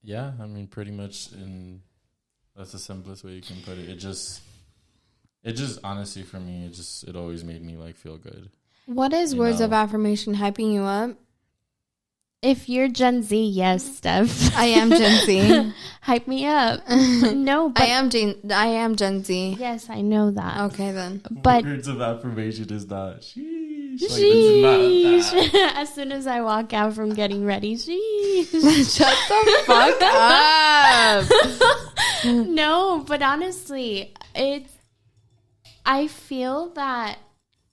Yeah, I mean, pretty much. That's the simplest way you can put it. It just honestly for me, it always made me like feel good. What is You words know. of affirmation hyping you up? If you're Gen Z, yes, Steph. I am Gen Z. Hype me up. No, but I am Gen Z. yes, I know that. Okay then. But Words of affirmation is not sheesh. Like, sheesh. it's not that. As soon as I walk out from getting ready, sheesh. Shut the fuck up. No, but honestly, I feel that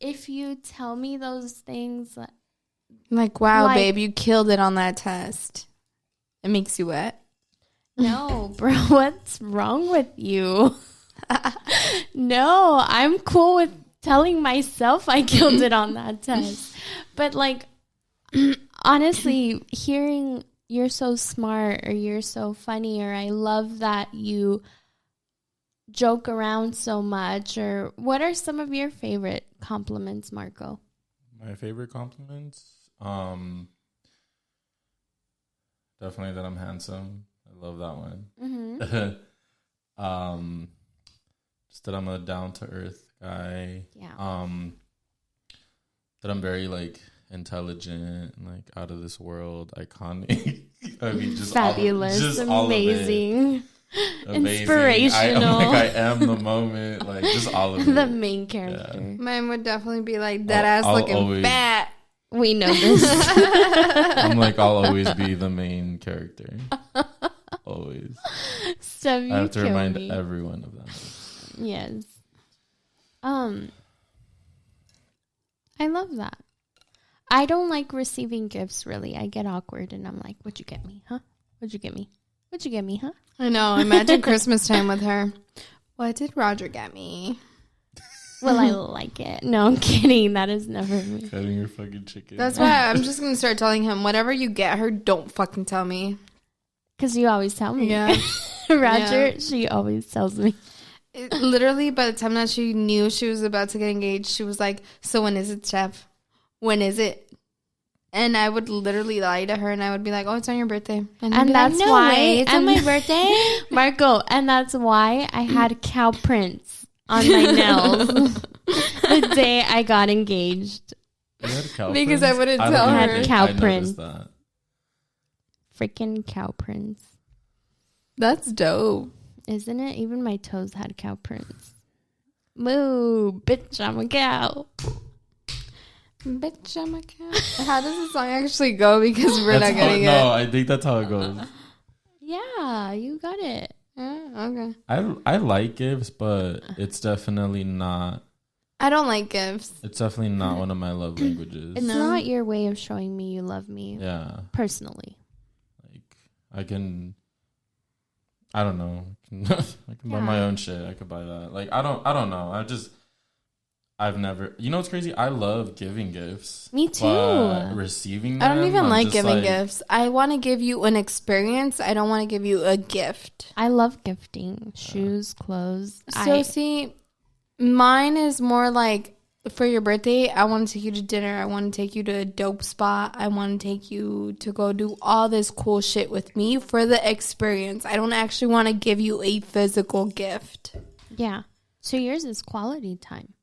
if you tell me those things, Like, wow, Like- babe, you killed it on that test. It makes you wet. no, bro, what's wrong with you? No, I'm cool with telling myself I killed it on that test. But like, honestly, hearing you're so smart or you're so funny or I love that you joke around so much, or what are some of your favorite compliments, Marco? My favorite compliments, definitely that I'm handsome. I love that one. Mm-hmm. Just that I'm a down to earth guy. Yeah. That I'm very like intelligent, like out of this world, iconic. I mean, just Fabulous, just all of it. amazing. Amazing. Inspirational. I am the moment, like just all of it. The main character. Mine would definitely be like that ass I'll looking always- fat. We know this. I'm like, I'll always be the main character. Always. Stuff you I have to kill remind me. everyone of that. Yes. I love that. I don't like receiving gifts, really. I get awkward and I'm like, what'd you get me, huh? What'd you get me? What'd you get me, huh? I know. Imagine Christmas time with her. What did Roger get me? Well, I like it. No, I'm kidding. That is never me. Cutting your fucking chicken. That's why I'm just going to start telling him, whatever you get her, don't fucking tell me. Because you always tell me. Yeah. Roger, Yeah. she always tells me. Literally, by the time that she knew she was about to get engaged, she was like, so when is it, Chef? When is it? And I would literally lie to her and I would be like, oh, it's on your birthday. And I'd be that's like, no why way, it's on and- my birthday. Marco, and that's why I had cow prints on my nails the day I got engaged. You had cow Because prints? I wouldn't don't tell even her. think Cow I noticed prints. that. Freaking cow prints. That's dope. Isn't it? Even my toes had cow prints. Moo, bitch, I'm a cow. Bitch, I'm a cow. How does the song actually go? Because we're That's not getting how, it. no, I think that's how it goes. Yeah, you got it. Yeah, okay. I like gifts, but it's definitely not. I don't like gifts. It's definitely not one of my love languages. It's No. not your way of showing me you love me Yeah, personally. like I can. I don't know. I can buy my Yeah. own shit. I could buy that. Like I don't know. I've never. You know what's crazy? I love giving gifts. Me too. But receiving I don't them, even I'm like just giving gifts. I want to give you an experience. I don't want to give you a gift. I love gifting shoes, clothes. So see, mine is more like for your birthday, I want to take you to dinner. I want to take you to a dope spot. I want to take you to go do all this cool shit with me for the experience. I don't actually want to give you a physical gift. Yeah. So yours is quality time.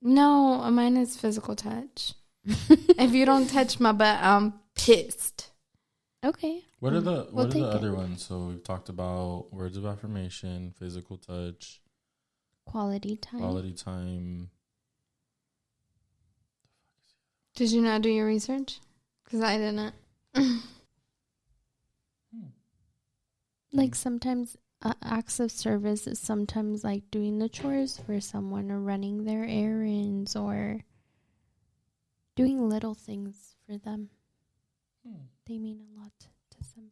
No, mine is physical touch. If you don't touch my butt, I'm pissed. Okay. What are the We'll What are take the it. other ones? So we've talked about words of affirmation, physical touch, Quality time. quality time. Did you not do your research? Because I didn't. Like sometimes acts of service is sometimes like doing the chores for someone or running their errands or doing little things for them. They mean a lot to some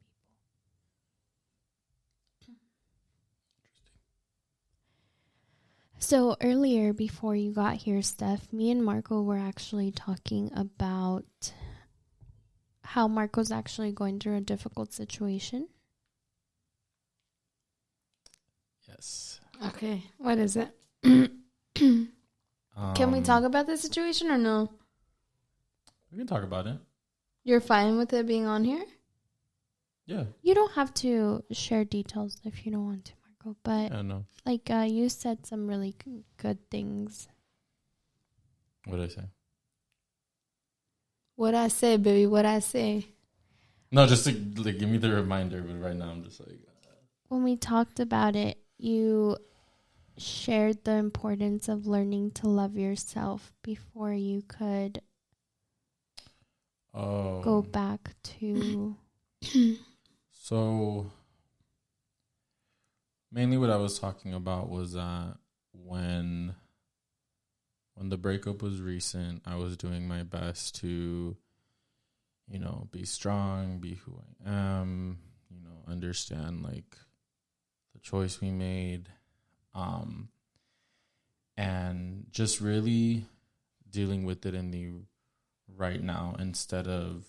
people. So earlier, before you got here, Steph, me and Marco were actually talking about how Marco's actually going through a difficult situation. Yes. Okay, what is it? Can we Um, talk about the situation or no? We can talk about it. You're fine with it being on here? Yeah. You don't have to share details if you don't want to, Marco. But Yeah. No. like you said some really good things. What did I say? What I say, baby, what I say. No, just to like give me the reminder. But right now, I'm just like, When we talked about it, you shared the importance of learning to love yourself before you could go back to. So mainly what I was talking about was that when the breakup was recent, I was doing my best to, you know, be strong, be who I am, you know, understand like the choice we made, and just really dealing with it in the right now instead of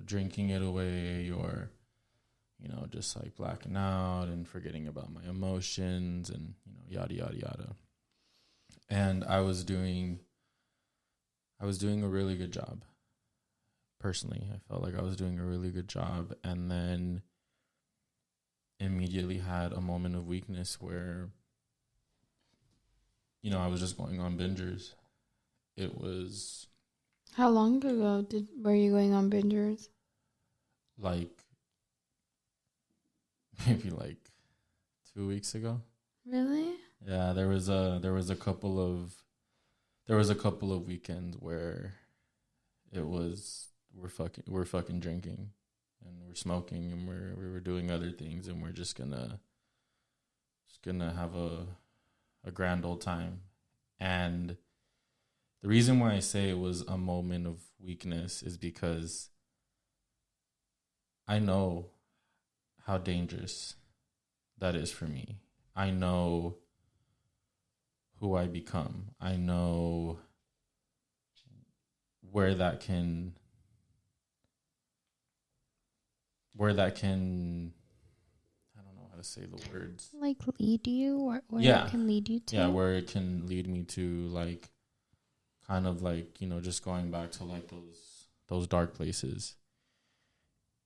drinking it away or, you know, just like blacking out and forgetting about my emotions and, you know, yada, yada, yada. And I was doing a really good job. Personally, I felt like I was doing a really good job, and then immediately had a moment of weakness where, you know, I was just going on bingers. It was How long ago were you going on bingers? like maybe like 2 weeks ago. Really? Yeah, there was a couple of weekends where it was we're fucking drinking and we're smoking and we were doing other things, and we're just gonna have a grand old time. And the reason why I say it was a moment of weakness is because I know how dangerous that is for me. I know who I become. I know where that can I don't know how to say the words. Like lead you, or where Yeah. it can lead you to. Yeah, where it can lead me to like kind of like, you know, just going back to like those dark places.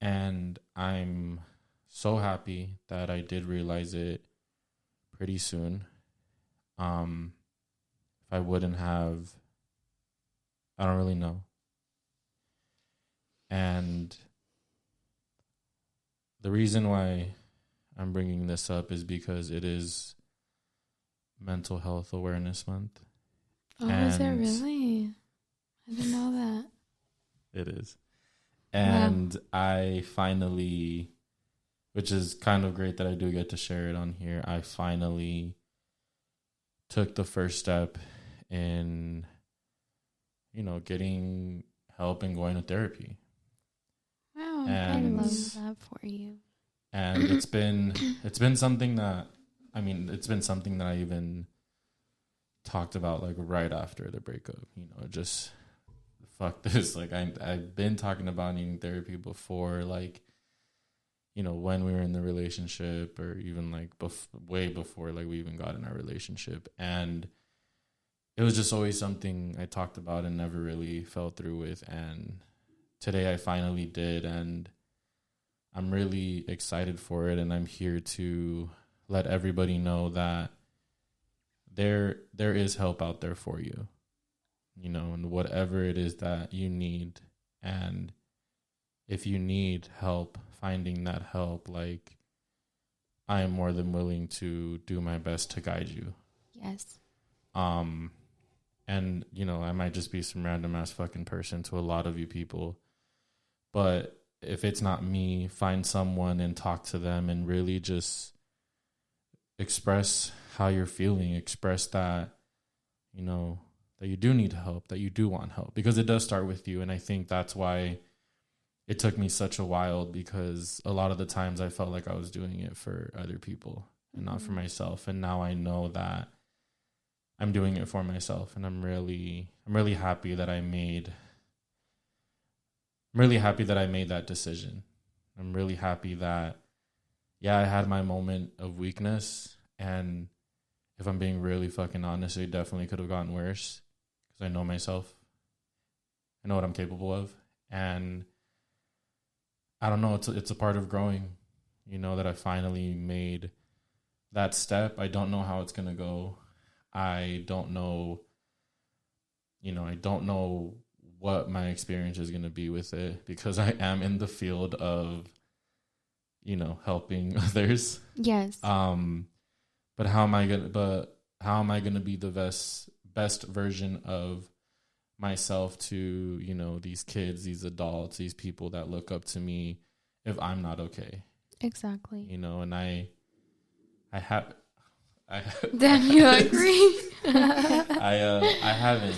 And I'm so happy that I did realize it pretty soon. If I wouldn't have, I don't really know. And the reason why I'm bringing this up is because it is Mental Health Awareness Month. Oh, is it really? I didn't know that. It is. And wow. I finally, which is kind of great that I do get to share it on here, I finally took the first step in, you know, getting help and going to therapy. Wow, and I love that for you. And it's been something that, I mean, it's been something that I even talked about like right after the breakup, you know, just fuck this. Like I've been talking about needing therapy before, like, you know, when we were in the relationship, or even like way before like we even got in our relationship. And it was just always something I talked about and never really fell through with. And today I finally did, and I'm really excited for it. And I'm here to let everybody know that there is help out there for you, you know, and whatever it is that you need. And if you need help finding that help, like, I am more than willing to do my best to guide you. Yes. And, you know, I might just be some random ass fucking person to a lot of you people, but if it's not me, find someone and talk to them and really just express how you're feeling, express that, you know, that you do need help, that you do want help, because it does start with you. And I think that's why it took me such a while, because a lot of the times I felt like I was doing it for other people and not for myself. And now I know that I'm doing it for myself, and I'm really happy that I made that decision. I'm really happy that, yeah, I had my moment of weakness, and if I'm being really fucking honest, it definitely could have gotten worse, because I know myself. I know what I'm capable of, and I don't know, it's a part of growing, you know, that I finally made that step. I don't know how it's going to go. I don't know, you know, I don't know what my experience is going to be with it, because I am in the field of, helping others. Yes. But how am I going to be the best version of myself to, these kids, these adults, these people that look up to me if I'm not okay? Exactly. And I have Then you agree? I haven't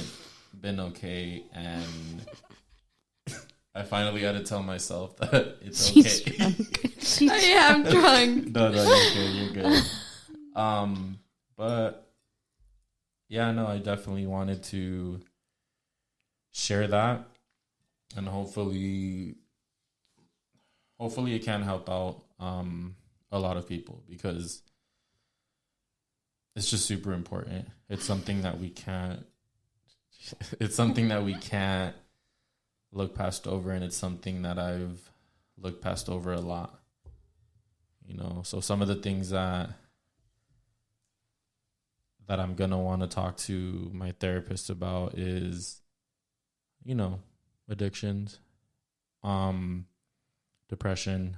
been okay, and I finally had to tell myself that it's okay. I am drunk. No, you're good. But yeah, no, I definitely wanted to share that, and hopefully it can help out a lot of people, because it's just super important. It's something that we can't look past over, and it's something that I've looked past over a lot. So some of the things that I'm gonna want to talk to my therapist about is, addictions, depression,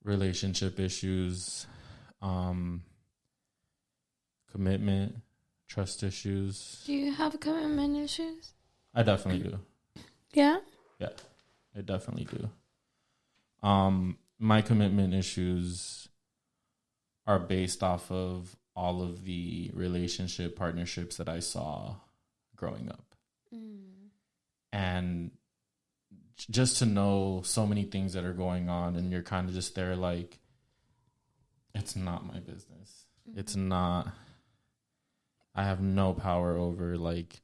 relationship issues, commitment, trust issues. Do you have commitment issues? I definitely do. Yeah? Yeah, I definitely do. My commitment issues are based off of all of the relationship partnerships that I saw growing up. And just to know so many things that are going on, and you're kind of just there like, it's not my business. It's not, I have no power over like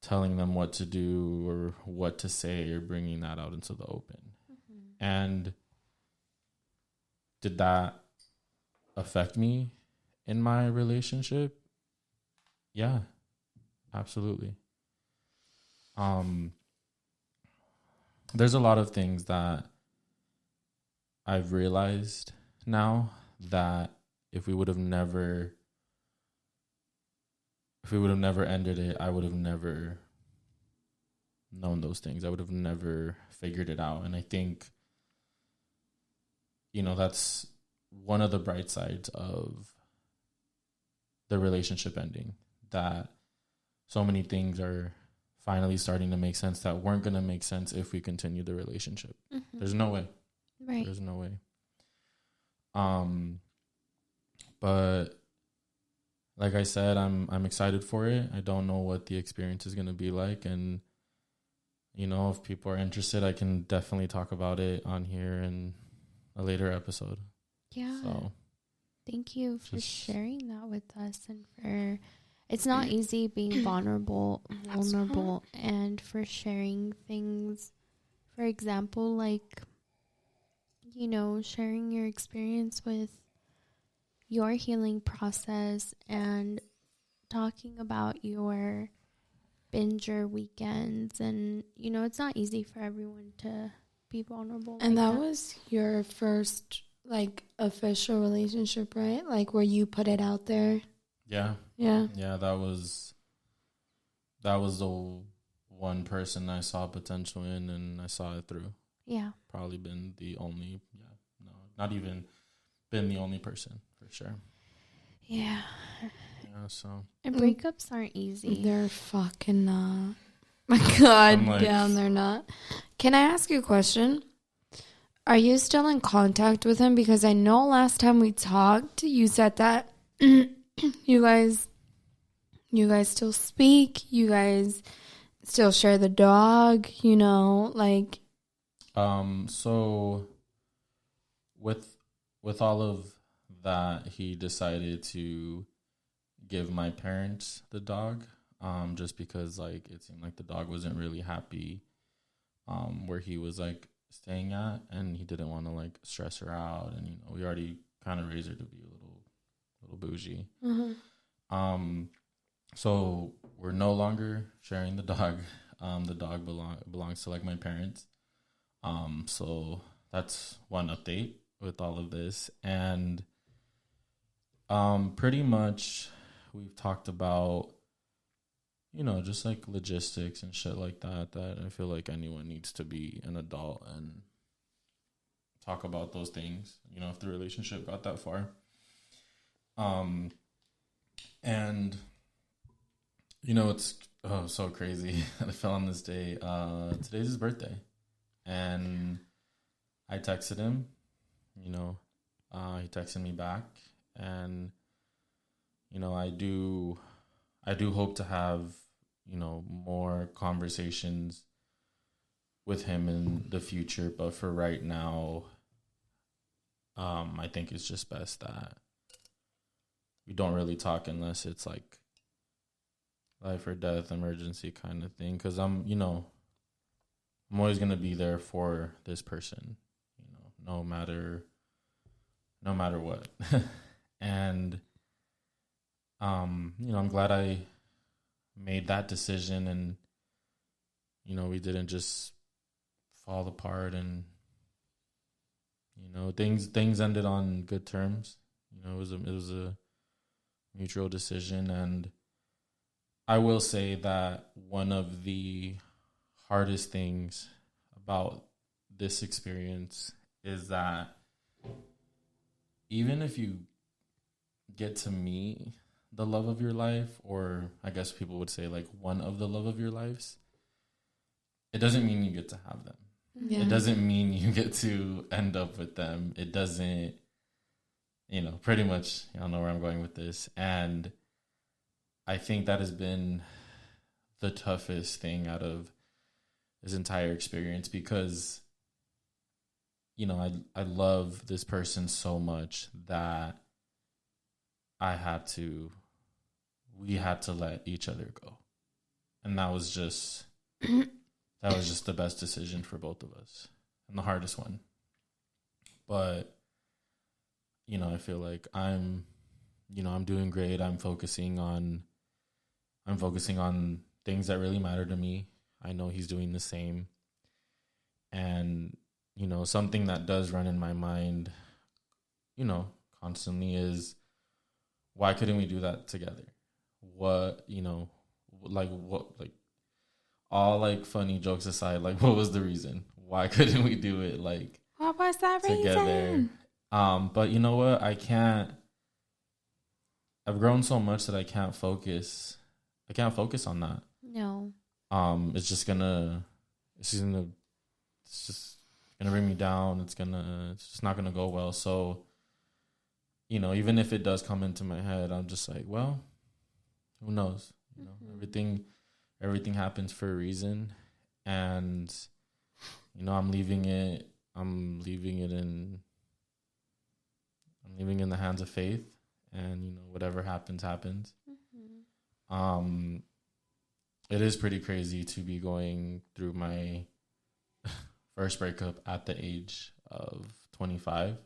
telling them what to do or what to say or bringing that out into the open. And did that affect me in my relationship? Yeah, absolutely. There's a lot of things that I've realized now that if we would have never ended it, I would have never known those things. I would have never figured it out. And I think, that's one of the bright sides of the relationship ending, that so many things are finally starting to make sense that weren't going to make sense if we continue the relationship. There's no way. Right. There's no way. But like I said, I'm excited for it. I don't know what the experience is going to be like, and if people are interested, I can definitely talk about it on here in a later episode. Yeah. So thank you for sharing that with us, and for, it's not easy being vulnerable, and for sharing things. For example, like, sharing your experience with your healing process and talking about your binger weekends. And, it's not easy for everyone to be vulnerable. And like that was your first, like, official relationship, right? Like, where you put it out there? Yeah. Yeah. Yeah, that was the one person I saw potential in, and I saw it through. Yeah. Probably been the only, not even been the only person, for sure. Yeah. Yeah, so. And breakups aren't easy. They're fucking not. My God, like, damn, they're not. Can I ask you a question? Are you still in contact with him? Because I know last time we talked, you said that you guys still speak. You guys still share the dog, like. So with all of that, he decided to give my parents the dog, just because like it seemed like the dog wasn't really happy where he was like staying at, and he didn't want to like stress her out, and we already kind of raised her to be a little bougie. So we're no longer sharing the dog. The dog belongs to like my parents. So that's one update with all of this. And pretty much we've talked about just like logistics and shit like that, that I feel like anyone needs to be an adult and talk about those things, if the relationship got that far. And, it's so crazy. I fell on this day. Today's his birthday. And I texted him, he texted me back. And, I do hope to have, more conversations with him in the future. But for right now, I think it's just best that we don't really talk unless it's like life or death emergency kind of thing. Because I'm always going to be there for this person, no matter what. And, I'm glad I made that decision, and, we didn't just fall apart, and, things ended on good terms. It was a mutual decision. And I will say that one of the hardest things about this experience is that even if you get to meet the love of your life, or I guess people would say like one of the love of your lives, it doesn't mean you get to have them. Yeah. It doesn't mean you get to end up with them. It doesn't, pretty much, y'all know where I'm going with this. And I think that has been the toughest thing out of this entire experience, because, I love this person so much that we had to let each other go. And that was just the best decision for both of us, and the hardest one. But, I feel like I'm doing great. I'm focusing on things that really matter to me. I know he's doing the same. And, something that does run in my mind, constantly is, why couldn't we do that together? What, all like funny jokes aside, like what was the reason? Why couldn't we do it what was that together? Reason? But you know what? I've grown so much that I can't focus on that. No. It's just gonna bring me down. It's just not gonna go well. So, even if it does come into my head, I'm just like, well, who knows? Everything happens for a reason, and I'm leaving it in the hands of faith, and whatever happens. Mm-hmm. It is pretty crazy to be going through my first breakup at the age of 25.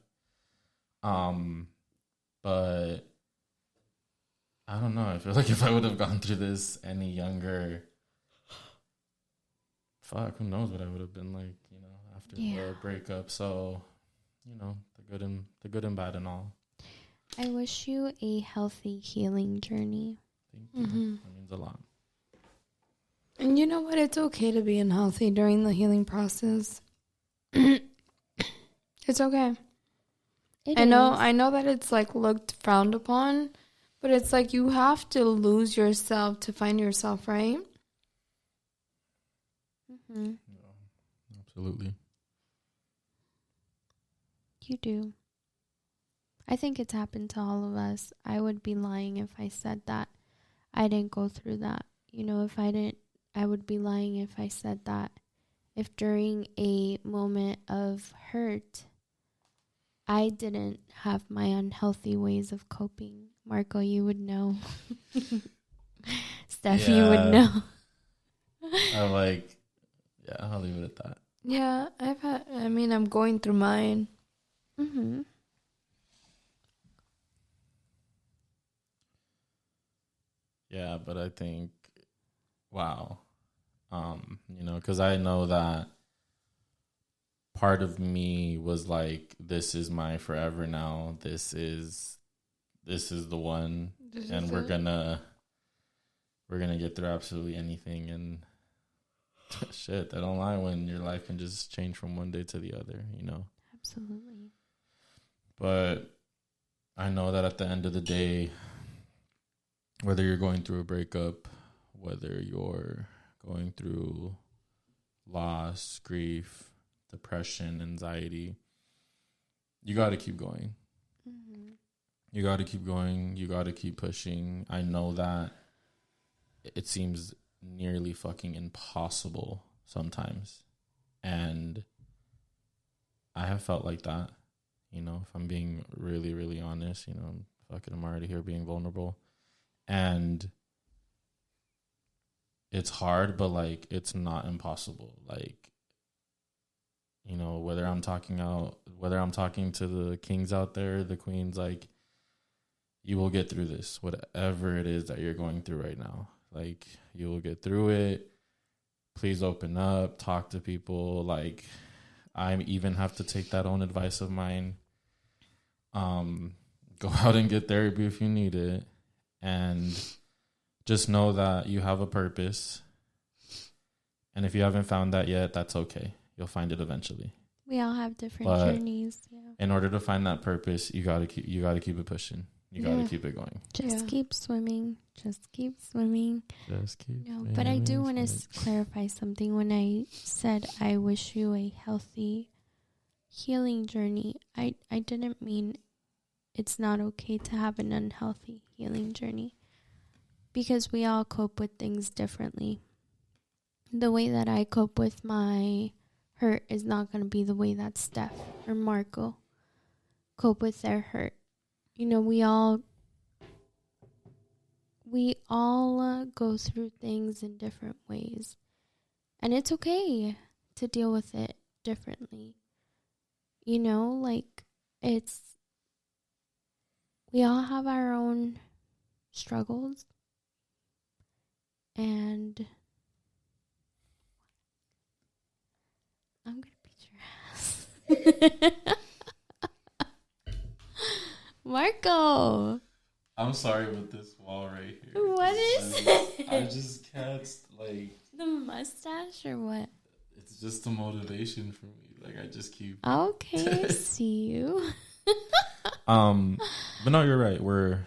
But I don't know. I feel like if I would have gone through this any younger, who knows what I would have been like, after the breakup. So, the good and bad and all. I wish you a healthy healing journey. Thank you. Mm-hmm. That means a lot. And you know what? It's okay to be unhealthy during the healing process. It's okay. I know that it's like looked frowned upon, but it's like you have to lose yourself to find yourself, right? Mm-hmm. Yeah, absolutely. You do. I think it's happened to all of us. I would be lying if I said that I didn't go through that. If I didn't, I would be lying if I said that. If during a moment of hurt, I didn't have my unhealthy ways of coping. Marco, you would know. Steph, you would know. I'll leave it at that. Yeah, I'm going through mine. Mm-hmm. Yeah, but I think, wow. Because I know that part of me was like, this is my forever now. This is the one. And we're gonna we're gonna get through absolutely anything. And shit, I don't lie when your life can just change from one day to the other, you know? Absolutely. But I know that at the end of the day, whether you're going through a breakup, whether you're going through loss, grief, depression, anxiety, you got to keep going. Mm-hmm. You got to keep going. You got to keep pushing. I know that it seems nearly fucking impossible sometimes. And I have felt like that, you know, if I'm being really, really honest, you know, I'm already here being vulnerable. And it's hard, but like, it's not impossible. Like, you know, whether I'm talking to the kings out there, the queens, like, you will get through this, whatever it is that you're going through right now. Like, you will get through it. Please open up, talk to people. Like, I even have to take that own advice of mine. Go out and get therapy if you need it. And just know that you have a purpose. And if you haven't found that yet, that's okay. You'll find it eventually. We all have different journeys. Yeah. In order to find that purpose, you gotta keep it pushing. You gotta keep it going. Just keep swimming. Just keep swimming. Just keep swimming. But I do want to clarify something. When I said I wish you a healthy healing journey, I didn't mean it's not okay to have an unhealthy healing journey, because we all cope with things differently. The way that I cope with my hurt is not going to be the way that Steph or Marco cope with their hurt. You know, we all go through things in different ways, and it's okay to deal with it differently. You know, like, we all have our own struggles, and I'm gonna beat your ass. Marco, I'm sorry with this wall right here. what is it? I just can't, like... The mustache or what? It's just a motivation for me. Like, I just keep... Okay, I see you. But no, you're right. We're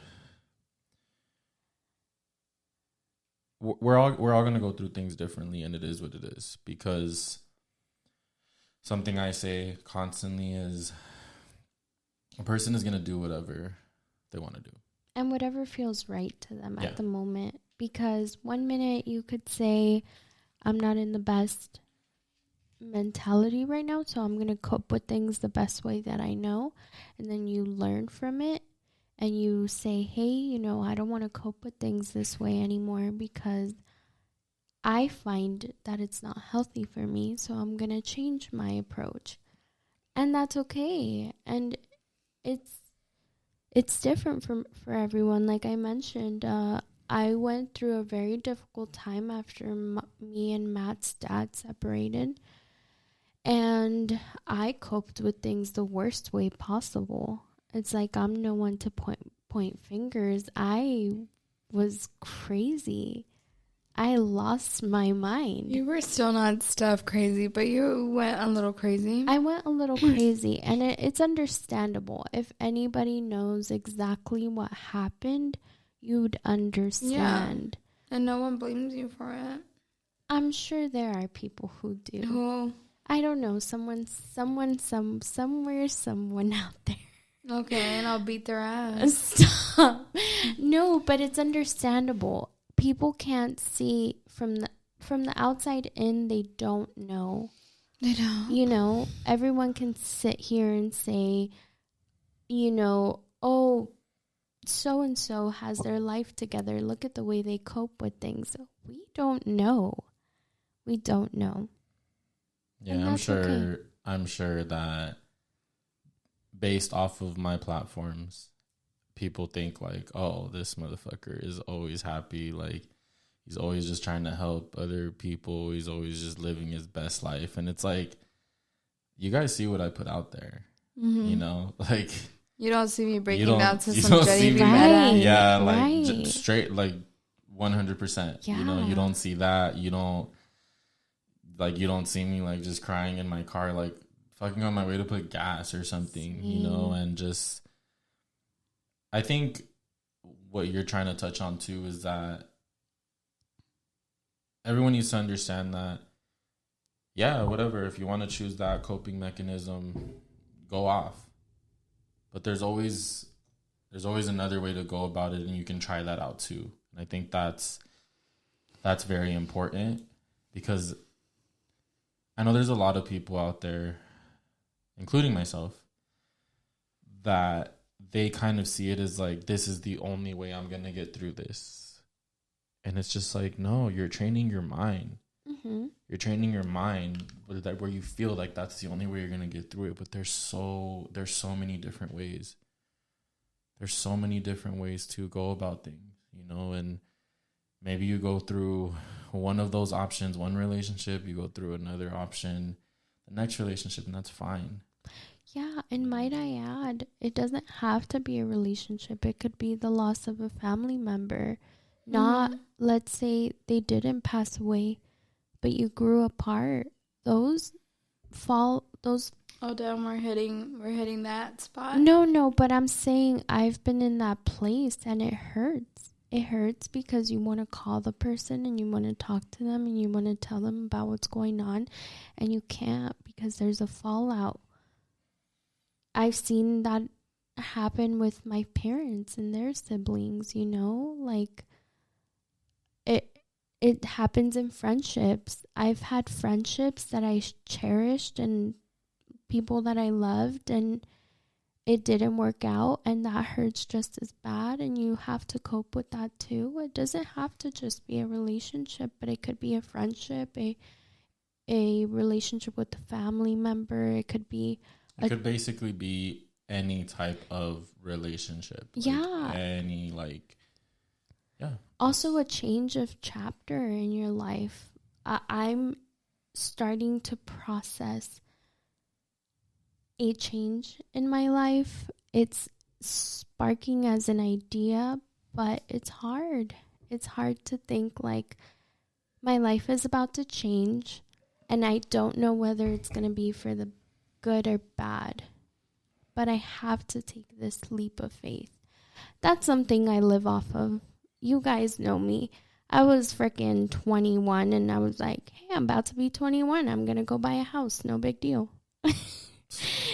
all gonna go through things differently, and it is what it is. Because something I say constantly is, a person is gonna do whatever they want to do, And whatever feels right to them at the moment. Because one minute you could say, I'm not in the best mentality right now, so I'm going to cope with things the best way that I know. And then you learn from it and you say, hey, you know, I don't want to cope with things this way anymore because I find that it's not healthy for me, so I'm going to change my approach. And that's okay. And it's different for everyone. Like I mentioned, I went through a very difficult time after me and Matt's dad separated. And I coped with things the worst way possible. It's like I'm no one to point fingers. I was crazy. I lost my mind. You were still not stuff crazy, but you went a little crazy. I went a little crazy, and it's understandable. If anybody knows exactly what happened, you'd understand. Yeah. And no one blames you for it. I'm sure there are people who do. Who? I don't know. Somewhere, someone out there. Okay, and I'll beat their ass. Stop. No, but it's understandable. People can't see from the outside in. They don't know. They don't. You know, everyone can sit here and say, you know, oh, so-and-so has their life together. Look at the way they cope with things. We don't know. We don't know. Yeah, I'm sure that based off of my platforms, people think like, oh, this motherfucker is always happy. Like, he's always just trying to help other people. He's always just living his best life. And it's like, you guys see what I put out there. Mm-hmm. You know, like... You don't see me breaking down to some Jenny Right. Yeah, like straight, like 100%. Yeah. You know, you don't see that. You don't see me like just crying in my car, like fucking on my way to put gas or something, you know, and just, I think what you're trying to touch on too is that everyone needs to understand that, yeah, whatever, if you want to choose that coping mechanism, go off. But there's always another way to go about it, and you can try that out too. And I think that's very important, because I know there's a lot of people out there, including myself, that they kind of see it as like, this is the only way I'm going to get through this. And it's just like, no, you're training your mind. Mm-hmm. You're training your mind where you feel like that's the only way you're going to get through it. But there's so many different ways. There's so many different ways to go about things, you know, and maybe you go through one of those options, one relationship, you go through another option, the next relationship, and that's fine. Yeah, and might I add, it doesn't have to be a relationship. It could be the loss of a family member. Not, let's say they didn't pass away, but you grew apart. Those. Oh damn, we're hitting that spot. No, but I'm saying I've been in that place and it hurts. It hurts because you want to call the person and you want to talk to them and you want to tell them about what's going on, and you can't because there's a fallout. I've seen that happen with my parents and their siblings, you know, like it happens in friendships. I've had friendships that I cherished and people that I loved, and it didn't work out, and that hurts just as bad, and you have to cope with that too. It doesn't have to just be a relationship, but it could be a friendship, a relationship with a family member. It could be could basically be any type of relationship. Yeah. Yeah. Also a change of chapter in your life. I'm starting to process a change in my life. It's sparking as an idea, but it's hard. It's hard to think like my life is about to change and I don't know whether it's going to be for the good or bad, but I have to take this leap of faith. That's something I live off of. You guys know me. I was freaking 21 and I was like, hey, I'm about to be 21. I'm going to go buy a house. No big deal.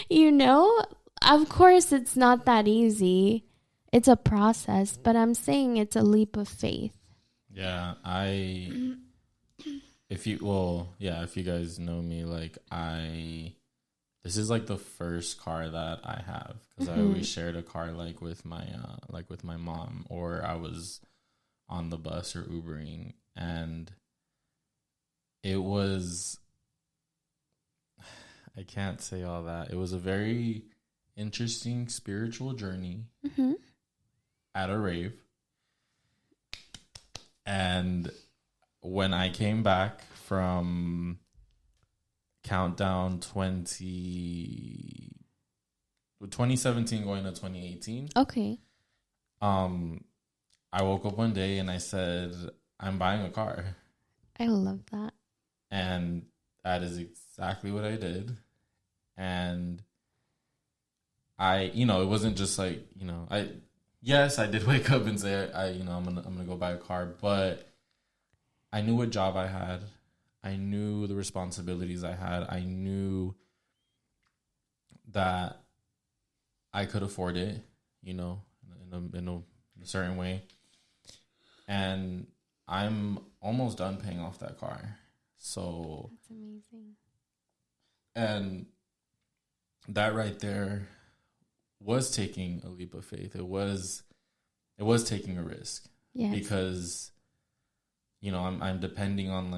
You know, of course it's not that easy. It's a process, but I'm saying it's a leap of faith. Yeah, if you guys know me, like this is like the first car that I have, because I always shared a car like with my mom, or I was on the bus or Ubering, and it was, I can't say all that. It was a very interesting spiritual journey at a rave. And when I came back from Countdown 2017 going to 2018. Okay. I woke up one day and I said, I'm buying a car. I love that. And that is exactly what I did. And it wasn't just like, I did wake up and say, I'm gonna go buy a car, but I knew what job I had. I knew the responsibilities I had. I knew that I could afford it, in a certain way. And I'm almost done paying off that car. So that's amazing. And that right there was taking a leap of faith. It was taking a risk. Yes. Because I'm depending on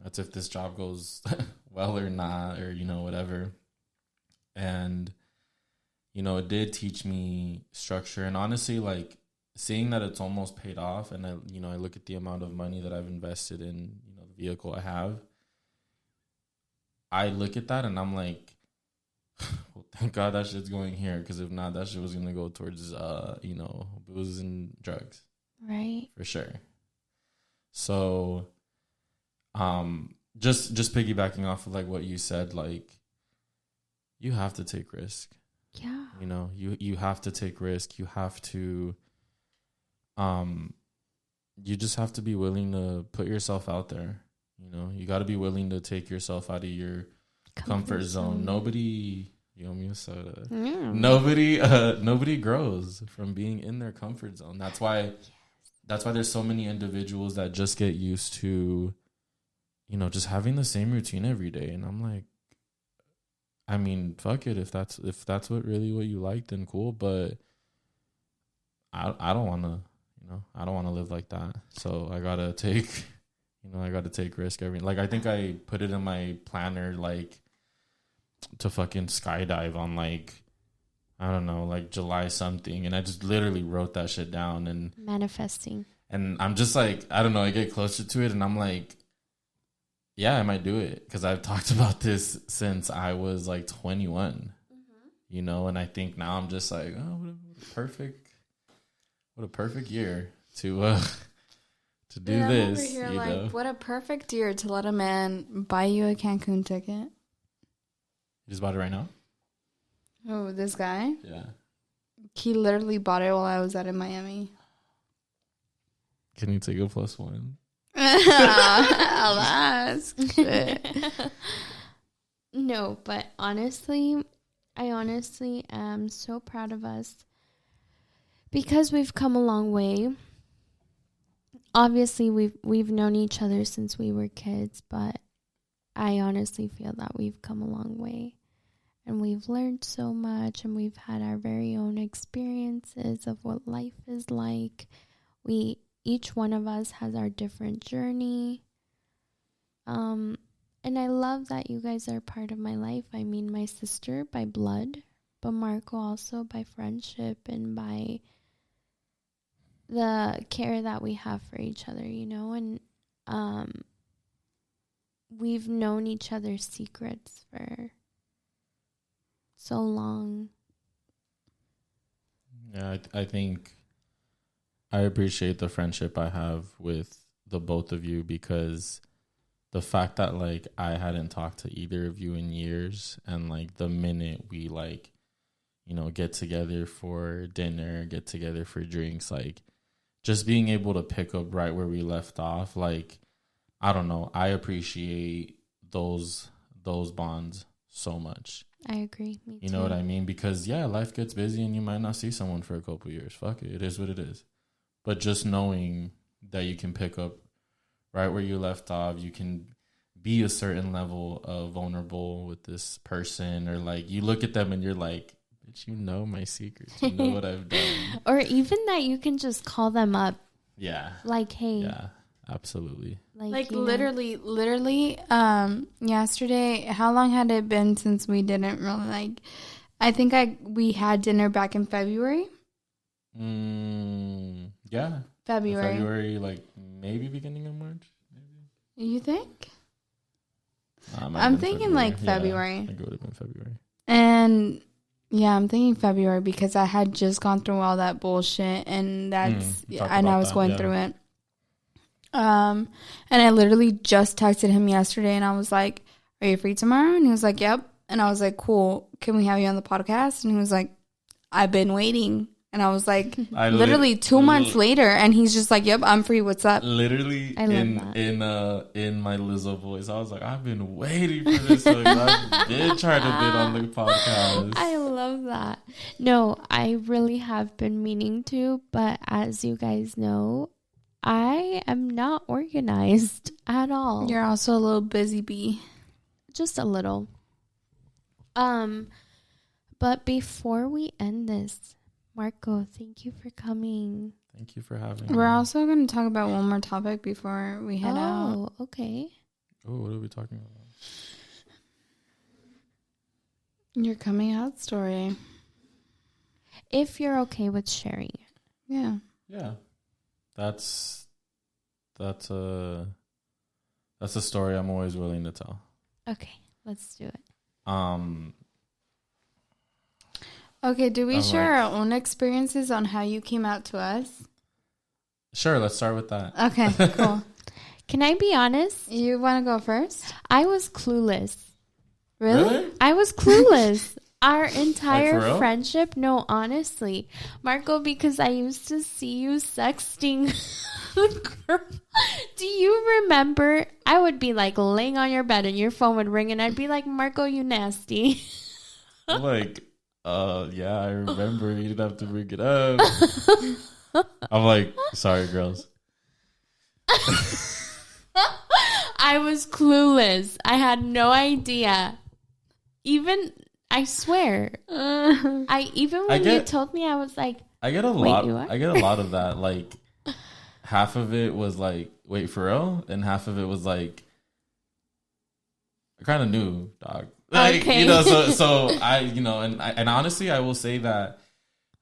that's if this job goes well or not, or whatever. And it did teach me structure, and honestly, like, seeing that it's almost paid off, and I look at the amount of money that I've invested in the vehicle I have. I look at that and I'm like, well, thank God that shit's going here, because if not, that shit was gonna go towards booze and drugs. Right. for sure. So, just piggybacking off of like what you said, like you have to take risk. Yeah. You know, you have to take risk. You have to, you just have to be willing to put yourself out there. You know, you got to be willing to take yourself out of your comfort zone. Nobody, you owe me a soda. Nobody grows from being in their comfort zone. That's why there's so many individuals that just get used to, you know, just having the same routine every day. And I'm like, I mean, fuck it. If that's what you like, then cool. But I don't want to, you know, I don't want to live like that. So I gotta take risk I think I put it in my planner, like, to fucking skydive on, like, I don't know, like July something. And I just literally wrote that shit down and Manifesting. And I'm just like, I don't know, I get closer to it and I'm like, yeah, I might do it. Because I've talked about this since I was like 21, you know, and I think now I'm just like, oh, what a perfect year to do this. I'm over here you like, know? what a perfect year to let a man buy you a Cancun ticket. You just bought it right now? Oh, this guy? Yeah. He literally bought it while I was out in Miami. Can you take a +1? I'll ask. No, but honestly, I honestly am so proud of us because we've come a long way. Obviously, we've known each other since we were kids, but I honestly feel that we've come a long way. And we've learned so much, and we've had our very own experiences of what life is like. Each one of us has our different journey. And I love that you guys are part of my life. I mean, my sister by blood, but Marco also by friendship and by the care that we have for each other, you know? And we've known each other's secrets for so long. Yeah, I think I appreciate the friendship I have with the both of you, because the fact that, like, I hadn't talked to either of you in years, and, like, the minute we, like, you know, get together for dinner, get together for drinks, like, just being able to pick up right where we left off, like, I don't know, I appreciate those bonds so much. I agree. Me too. You know what I mean? Because, yeah, life gets busy and you might not see someone for a couple years. Fuck it. It is what it is. But just knowing that you can pick up right where you left off, you can be a certain level of vulnerable with this person, or, like, you look at them and you're like, bitch, you know my secrets. You know what I've done. Or even that you can just call them up. Yeah. Like, hey. Yeah, absolutely. Like you know. literally, yesterday, how long had it been since we didn't really, like, I think we had dinner back in February. Yeah. February, like, maybe beginning of March. Maybe. You think? I'm thinking like February. Yeah, I think it would have been February. And yeah, I'm thinking February because I had just gone through all that bullshit, and that's and I was going through it. And I literally just texted him yesterday, and I was like, "Are you free tomorrow?" And he was like, "Yep." And I was like, "Cool. Can we have you on the podcast?" And he was like, "I've been waiting." And I was like, literally 2 months later, and he's just like, "Yep, I'm free. What's up?" Literally in my Lizzo voice, I was like, "I've been waiting for this. So I've been trying to get on the podcast." I love that. No, I really have been meaning to, but as you guys know, I am not organized at all. You're also a little busy bee. Just a little. But before we end this, Marco, thank you for coming. Thank you for having me. We're also going to talk about one more topic before we head out. Oh, okay. Oh, what are we talking about? Your coming out story. If you're okay with sharing it. Yeah. Yeah. That's a story I'm always willing to tell. Okay, let's do it. Okay, do we share our own experiences on how you came out to us? Sure, let's start with that. Okay, cool. Can I be honest? You want to go first? I was clueless. Really? I was clueless. Our Like, for entire real? friendship, no, honestly, Marco, because I used to see you sexting. Do you remember? I would be like laying on your bed and your phone would ring, and I'd be like, "Marco, you nasty." I'm like, yeah, I remember. You didn't have to bring it up. I'm like, sorry, girls. I was clueless. I had no idea. Even I swear, when you told me, I was like, I get a Wait, lot. you are? I get a lot of that. Like, half of it was like, wait, for real, and half of it was like, I kind of knew, dog. Like, Okay. you know, so I, you know, and honestly, I will say that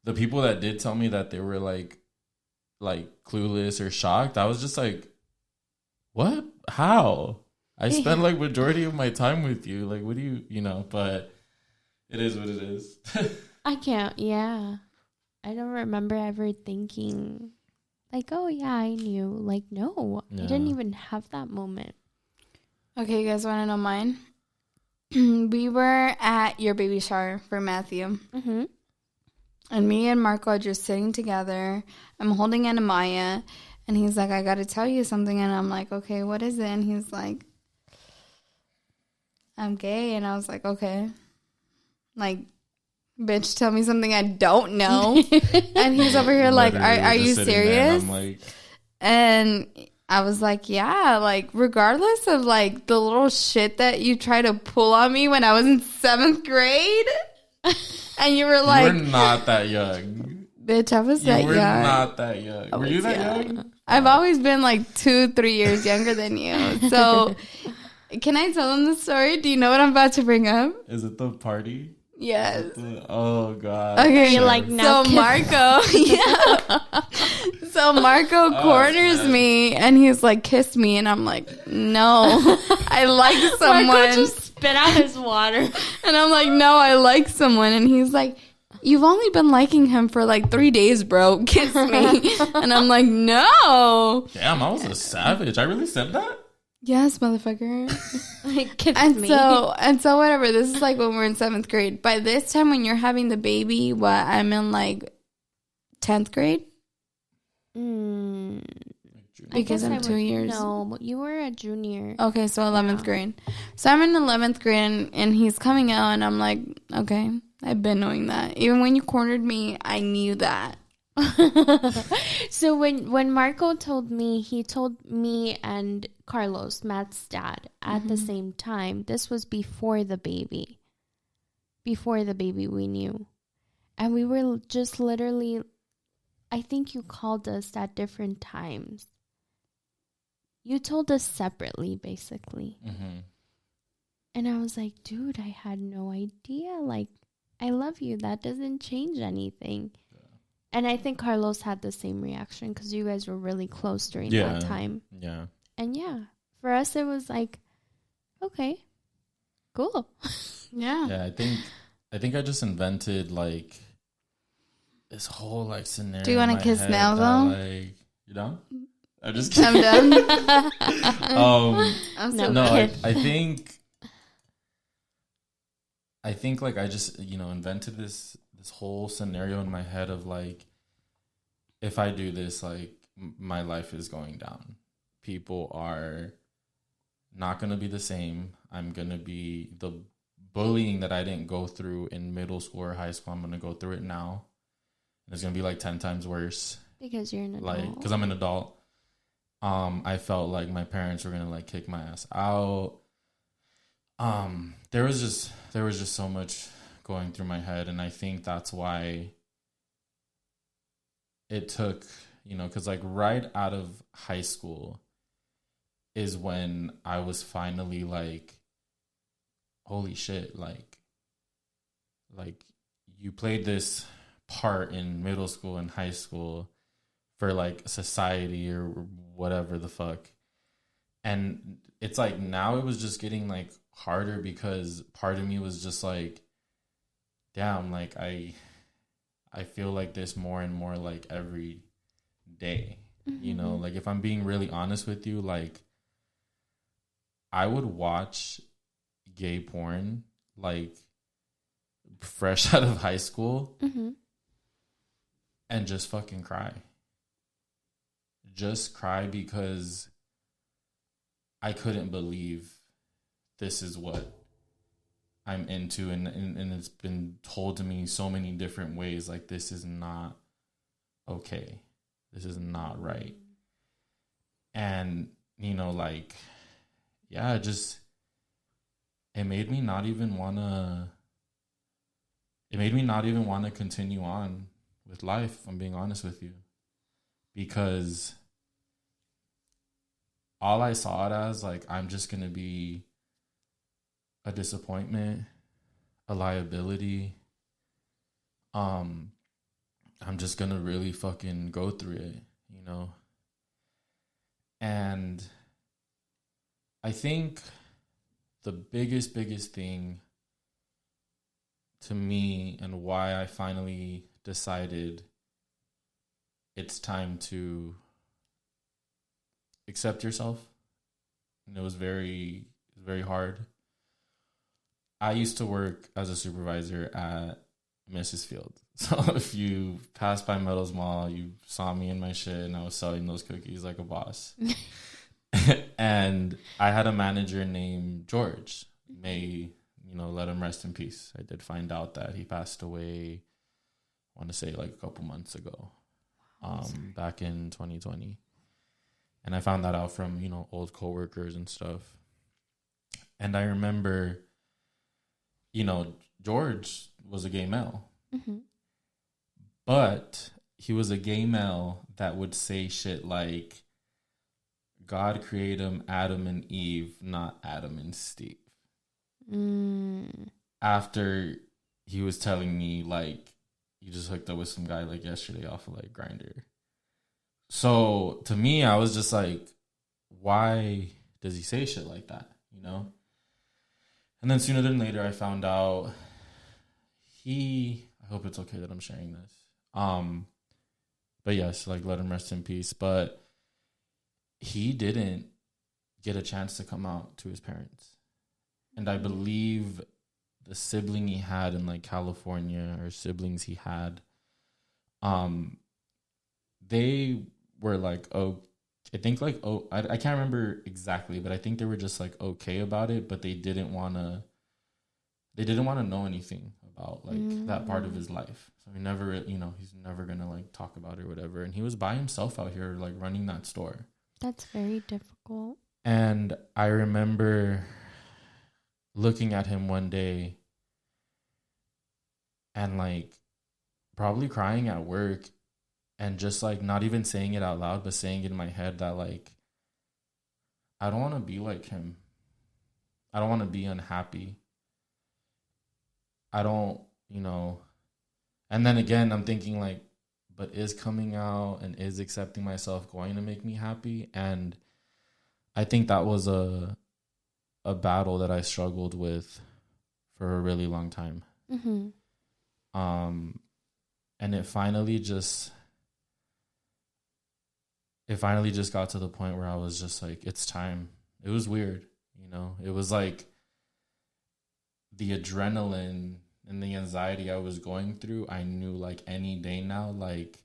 the people that did tell me that they were like clueless or shocked, I was just like, what? How? I spent like majority of my time with you. Like, what do you know? But it is what it is. I can't. Yeah, I don't remember ever thinking like, oh yeah, I knew. Like, no, I didn't Yeah. even have that moment. Okay, you guys want to know mine? We were at your baby shower for Matthew. Mm-hmm. And me and Marco are just sitting together. I'm holding Anamaya. And he's like, I got to tell you something. And I'm like, okay, what is it? And he's like, I'm gay. And I was like, okay. Like, bitch, tell me something I don't know. And he's over here like, Literally are just you sitting there, and serious? I'm like, And I was like, yeah, like, regardless of, like, the little shit that you try to pull on me when I was in 7th grade. And you were like, you were not that young. bitch, I was that You were young. not that young. Were you that young? I've always been like 2-3 years younger than you. So, can I tell them the story? Do you know what I'm about to bring up? Is it the party? Yes. Oh God. Okay, You're like, now so kiss- Marco, yeah. So Marco corners man. me, and he's like, "Kiss me," and I'm like, "No, I like Marco someone." just spit out his water. And I'm like, "No, I like someone," and he's like, "You've only been liking him for like 3 days, bro. Kiss me." And I'm like, "No." Damn, I was a savage. I really said that. Yes, motherfucker. Like, kiss And me. so whatever. This is like when we're in 7th grade. By this time, when you're having the baby, I'm in like 10th grade Mm, I because guess I'm I 2 would- years. No, you were a junior. Okay, so 11th Yeah. grade. So I'm in 11th grade, and he's coming out, and I'm like, okay, I've been knowing that. Even when you cornered me, I knew that. So when Marco told me, he told me and Carlos, Matt's dad, at the same time. This was before the baby. Before the baby, we knew. And we were just literally, I think you called us at different times. You told us separately, basically. Mm-hmm. And I was like, dude, I had no idea. Like, I love you. That doesn't change anything. And I think Carlos had the same reaction because you guys were really close during that time. Yeah. And yeah, for us, it was like, okay, cool. Yeah. Yeah, I think I just invented like this whole like scenario. Do you wanna in my kiss head now, that, though? Like, you know? I'm just kidding. I'm done. I'm No. so No, kid. I think like I just, you know, invented this whole scenario in my head of like, if I do this, like my life is going down. People are not going to be the same. I'm going to be the bullying that I didn't go through in middle school or high school. I'm going to go through it now. And it's going to be like 10 times worse. Because you're an adult. Like, because I'm an adult. I felt like my parents were going to like kick my ass out. There was just so much going through my head, and I think that's why it took, you know, because like right out of high school is when I was finally like, holy shit, like you played this part in middle school and high school for like society or whatever the fuck. And it's like now it was just getting like harder because part of me was just like, damn, like I feel like this more and more like every day. You know, like if I'm being really honest with you, like I would watch gay porn like fresh out of high school and just fucking cry. Just cry because I couldn't believe this is what I'm into, and it's been told to me so many different ways, like this is not okay. This is not right. And, you know, like, yeah, it made me not even want to continue on with life, if I'm being honest with you. Because all I saw it as, like, I'm just going to be a disappointment, a liability. I'm just going to really fucking go through it, you know? And I think the biggest thing to me and why I finally decided it's time to accept yourself, and it was very hard. I used to work as a supervisor at Mrs. Field. So if you passed by Meadows Mall, you saw me in my shit and I was selling those cookies like a boss. And I had a manager named George. May, let him rest in peace. I did find out that he passed away, I want to say like a couple months ago, back in 2020. And I found that out from, old coworkers and stuff. And I remember, George was a gay male. Mm-hmm. But he was a gay male that would say shit like, God created Adam and Eve, not Adam and Steve. After he was telling me, like, you just hooked up with some guy, like, yesterday off of, like, Grindr. So, to me, I was just like, why does he say shit like that, And then sooner than later, I found out I hope it's okay that I'm sharing this. But yes, like, let him rest in peace. But he didn't get a chance to come out to his parents. And I believe the sibling he had in, like, California, or siblings he had, they were like, I think, like, I can't remember exactly, but I think they were just, like, okay about it, but they didn't want to know anything about, like, that part of his life. So he never, he's never going to, like, talk about it or whatever. And he was by himself out here, like, running that store. That's very difficult. And I remember looking at him one day and, like, probably crying at work and just, like, not even saying it out loud, but saying it in my head that, like, I don't want to be like him. I don't want to be unhappy. I don't, and then again, I'm thinking, like, but is coming out and is accepting myself going to make me happy? And I think that was a battle that I struggled with for a really long time. Mm-hmm. And it finally just got to the point where I was just like, it's time. It was weird, It was like the adrenaline and the anxiety I was going through. I knew, like, any day now, like,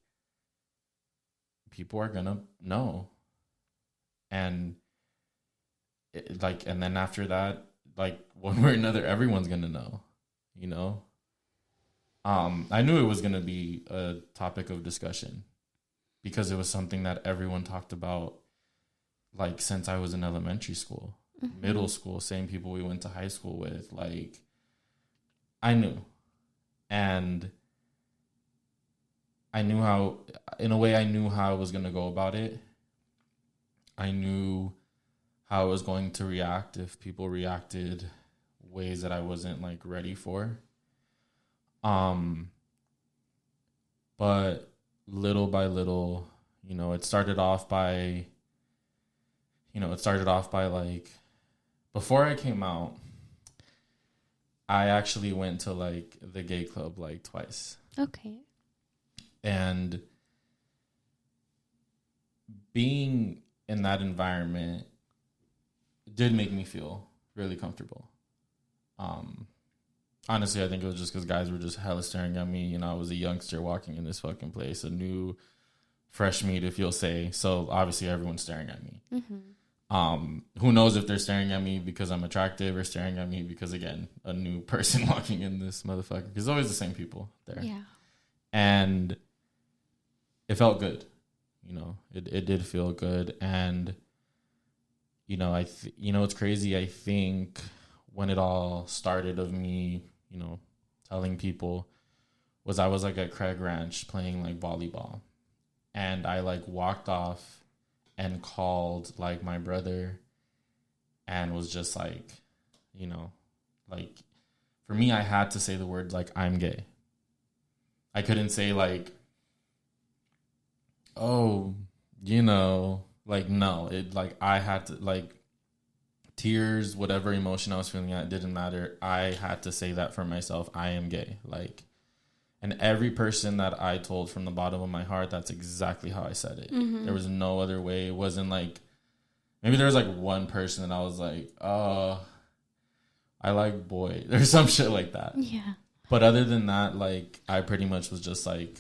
people are gonna know. And and then after that, like, one way or another, everyone's gonna know, I knew it was gonna be a topic of discussion because it was something that everyone talked about, like, since I was in elementary school, middle school, same people we went to high school with. Like, I knew. And I knew how, in a way, I knew how I was going to go about it. I knew how I was going to react if people reacted ways that I wasn't, like, ready for. But little by little, it started off by, like, before I came out, I actually went to, like, the gay club, like, twice. Okay. And being in that environment did make me feel really comfortable. Honestly, I think it was just because guys were just hella staring at me. You know, I was a youngster walking in this fucking place, a new, fresh meat, if you'll say. So obviously, everyone's staring at me. Who knows if they're staring at me because I'm attractive or staring at me because, again, a new person walking in this motherfucker. Because it's always the same people there. Yeah. And it felt good. You know, it did feel good. And, you know, it's crazy. I think when it all started of me, you know, telling people was I was like at Craig Ranch playing like volleyball. And I like walked off and called like my brother and was just like, you know, like for me, I had to say the word like, I'm gay. I couldn't say like, oh, you know, like, no, it like, I had to like tears, whatever emotion I was feeling, it didn't matter. I had to say that for myself. I am gay. Like, and every person that I told from the bottom of my heart, that's exactly how I said it. There was no other way. It wasn't like, maybe there was like one person and I was like, oh, I like boy. There's some shit like that. Yeah. But other than that, like, I pretty much was just like,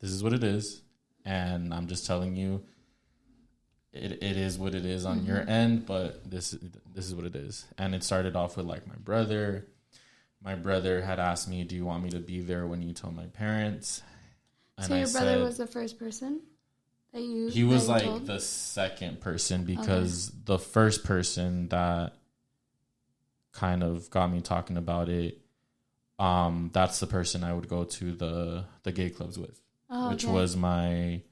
this is what it is. And I'm just telling you, it is what it is on your end, but this is what it is. And it started off with like my brother. My brother had asked me, do you want me to be there when you tell my parents? And so your brother was the first person that you He was like told? the second person because the first person that kind of got me talking about it, that's the person I would go to the gay clubs with, which was I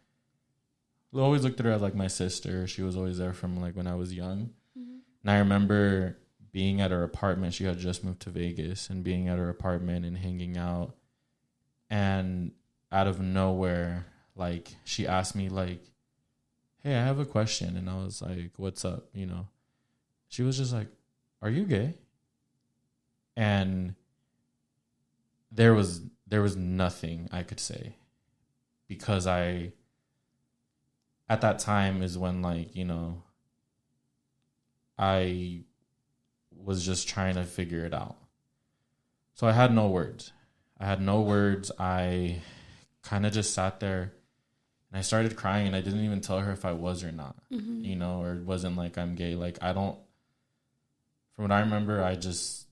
always looked at her as like my sister. She was always there from like when I was young. And I remember being at her apartment. She had just moved to Vegas and being at her apartment and hanging out. And out of nowhere, like she asked me like, hey, I have a question. And I was like, what's up? You know, she was just like, are you gay? And there was nothing I could say because at that time is when like, you know, I was just trying to figure it out. So I had no words. I kind of just sat there and I started crying and I didn't even tell her if I was or not, you know, or it wasn't like I'm gay. Like from what I remember, I just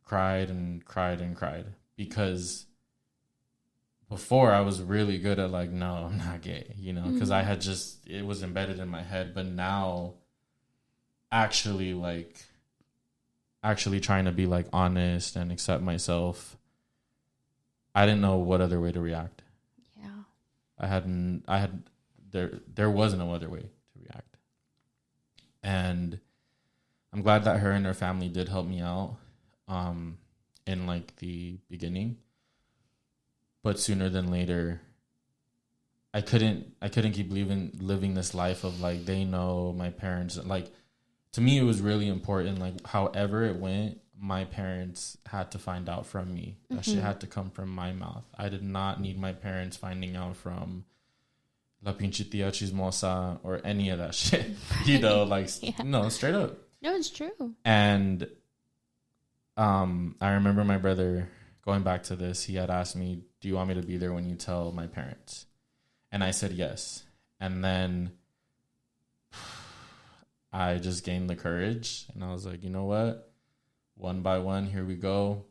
cried and cried and cried because before I was really good at like, no, I'm not gay, you know, because I had it was embedded in my head. But now actually trying to be like honest and accept myself, I didn't know what other way to react. Yeah. There was no other way to react. And I'm glad that her and her family did help me out in like the beginning. But sooner than later, I couldn't keep living this life of like, they know my parents. Like, to me, it was really important. Like, however it went, my parents had to find out from me. That shit had to come from my mouth. I did not need my parents finding out from La Pinche Tia Chismosa or any of that shit. You know, like, no, straight up. No, it's true. And I remember my brother, going back to this, he had asked me, do you want me to be there when you tell my parents? And I said yes. And then I just gained the courage and I was like, you know what? One by one, here we go.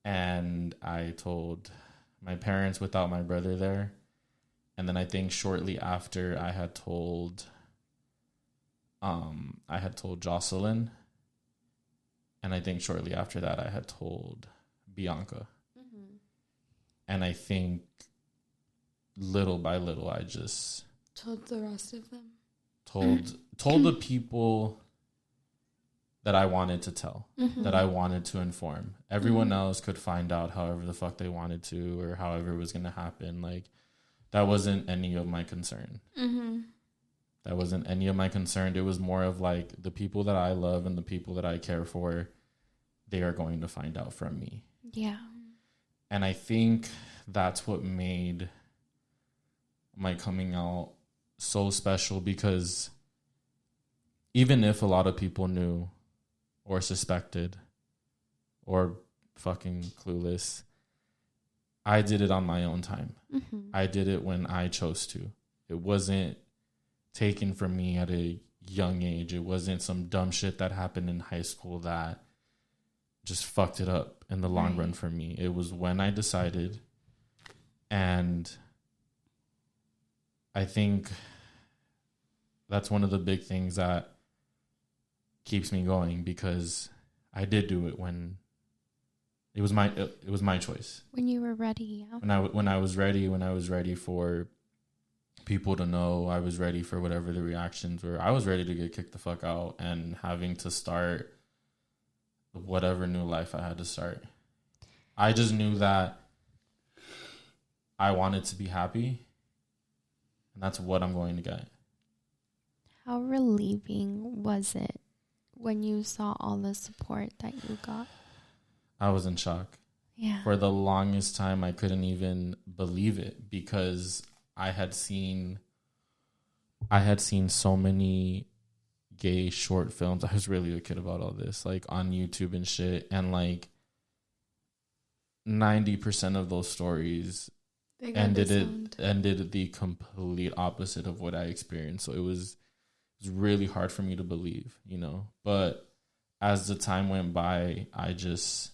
And I told my parents without my brother there. And then I think shortly after I had told Jocelyn. And I think shortly after that I had told Bianca. And I think little by little I just told the rest of them. Told the people that I wanted to tell, that I wanted to inform. Everyone else could find out however the fuck they wanted to or however it was going to happen. Like, that wasn't any of my concern. That wasn't any of my concern. It was more of like, the people that I love and the people that I care for, they are going to find out from me. Yeah. And I think that's what made my coming out so special because even if a lot of people knew or suspected or fucking clueless, I did it on my own time. Mm-hmm. I did it when I chose to. It wasn't taken from me at a young age. It wasn't some dumb shit that happened in high school that just fucked it up in the long run for me. It was when I decided, and I think that's one of the big things that keeps me going, because I did do it when it was my choice. When you were ready, yeah. When I was ready for people to know, I was ready for whatever the reactions were. I was ready to get kicked the fuck out and having to start whatever new life I had to start. I just knew that I wanted to be happy, and that's what I'm going to get. How relieving was it when you saw all the support that you got? I was in shock. Yeah. For the longest time, I couldn't even believe it, because I had seen so many gay short films. I was really a kid about all this, like on YouTube and shit, and like 90% of those stories ended the complete opposite of what I experienced. So it was really hard for me to believe, you know. But as the time went by, I just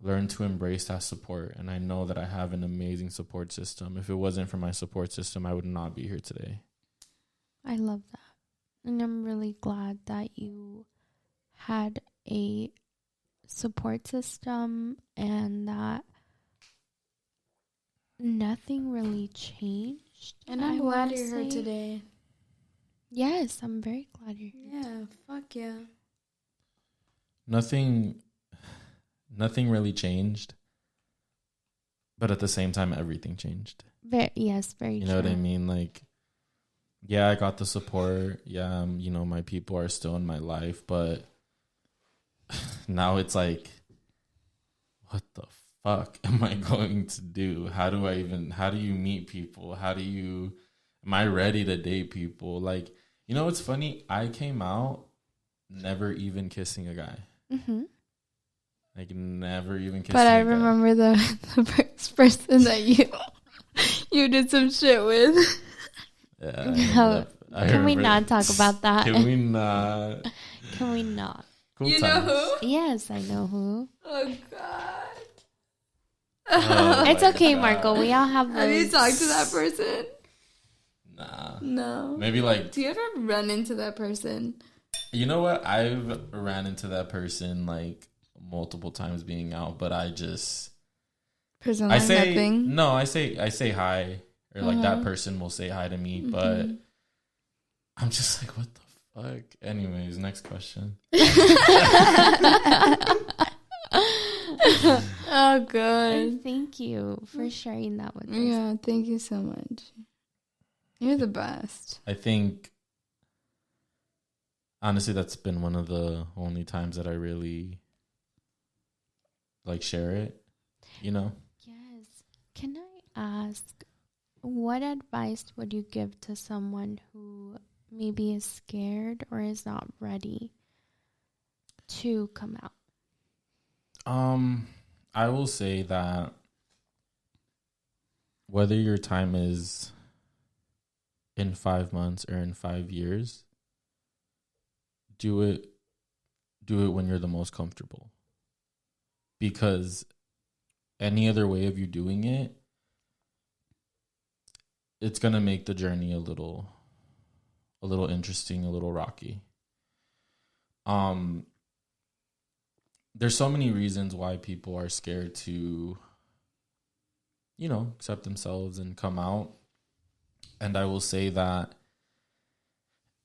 learned to embrace that support, and I know that I have an amazing support system. If it wasn't for my support system, I would not be here today. I love that. And I'm really glad that you had a support system and that nothing really changed. And I'm glad you're here today. Yes, I'm very glad you're here. Yeah, fuck yeah. Nothing really changed, but at the same time, everything changed. Yes, very true. You know what I mean? Like, yeah, I got the support. Yeah, you know, my people are still in my life, but now it's like, what the fuck am I going to do? How do you meet people? Am I ready to date people? Like, you know, what's funny? I came out never even kissing a guy. Mm-hmm. Like, never even kissing But I a guy. remember the first person that you did some shit with. Yeah, Can we not talk about that? Can we not? Can we not? Cool You times. know who? Yes, I know who. Oh, God. Oh It's my okay, God. Marco. We all have those. Have you talked to that person? Nah. No. Maybe like, Do you ever run into that person? you know what? I've ran into that person like multiple times being out, but I Person like say nothing? no. I say hi, or like that person will say hi to me, but I'm just like, what the fuck? Anyways, next question. Oh, God. And thank you for sharing that with us. Yeah, thank you so much. You're the best. I think, honestly, that's been one of the only times that I really like share it, you know? Yes. Can I ask, what advice would you give to someone who maybe is scared or is not ready to come out? I will say that whether your time is in 5 months or in 5 years, do it when you're the most comfortable. Because any other way of you doing it, it's going to make the journey a little interesting, a little rocky. There's so many reasons why people are scared to, you know, accept themselves and come out. And I will say that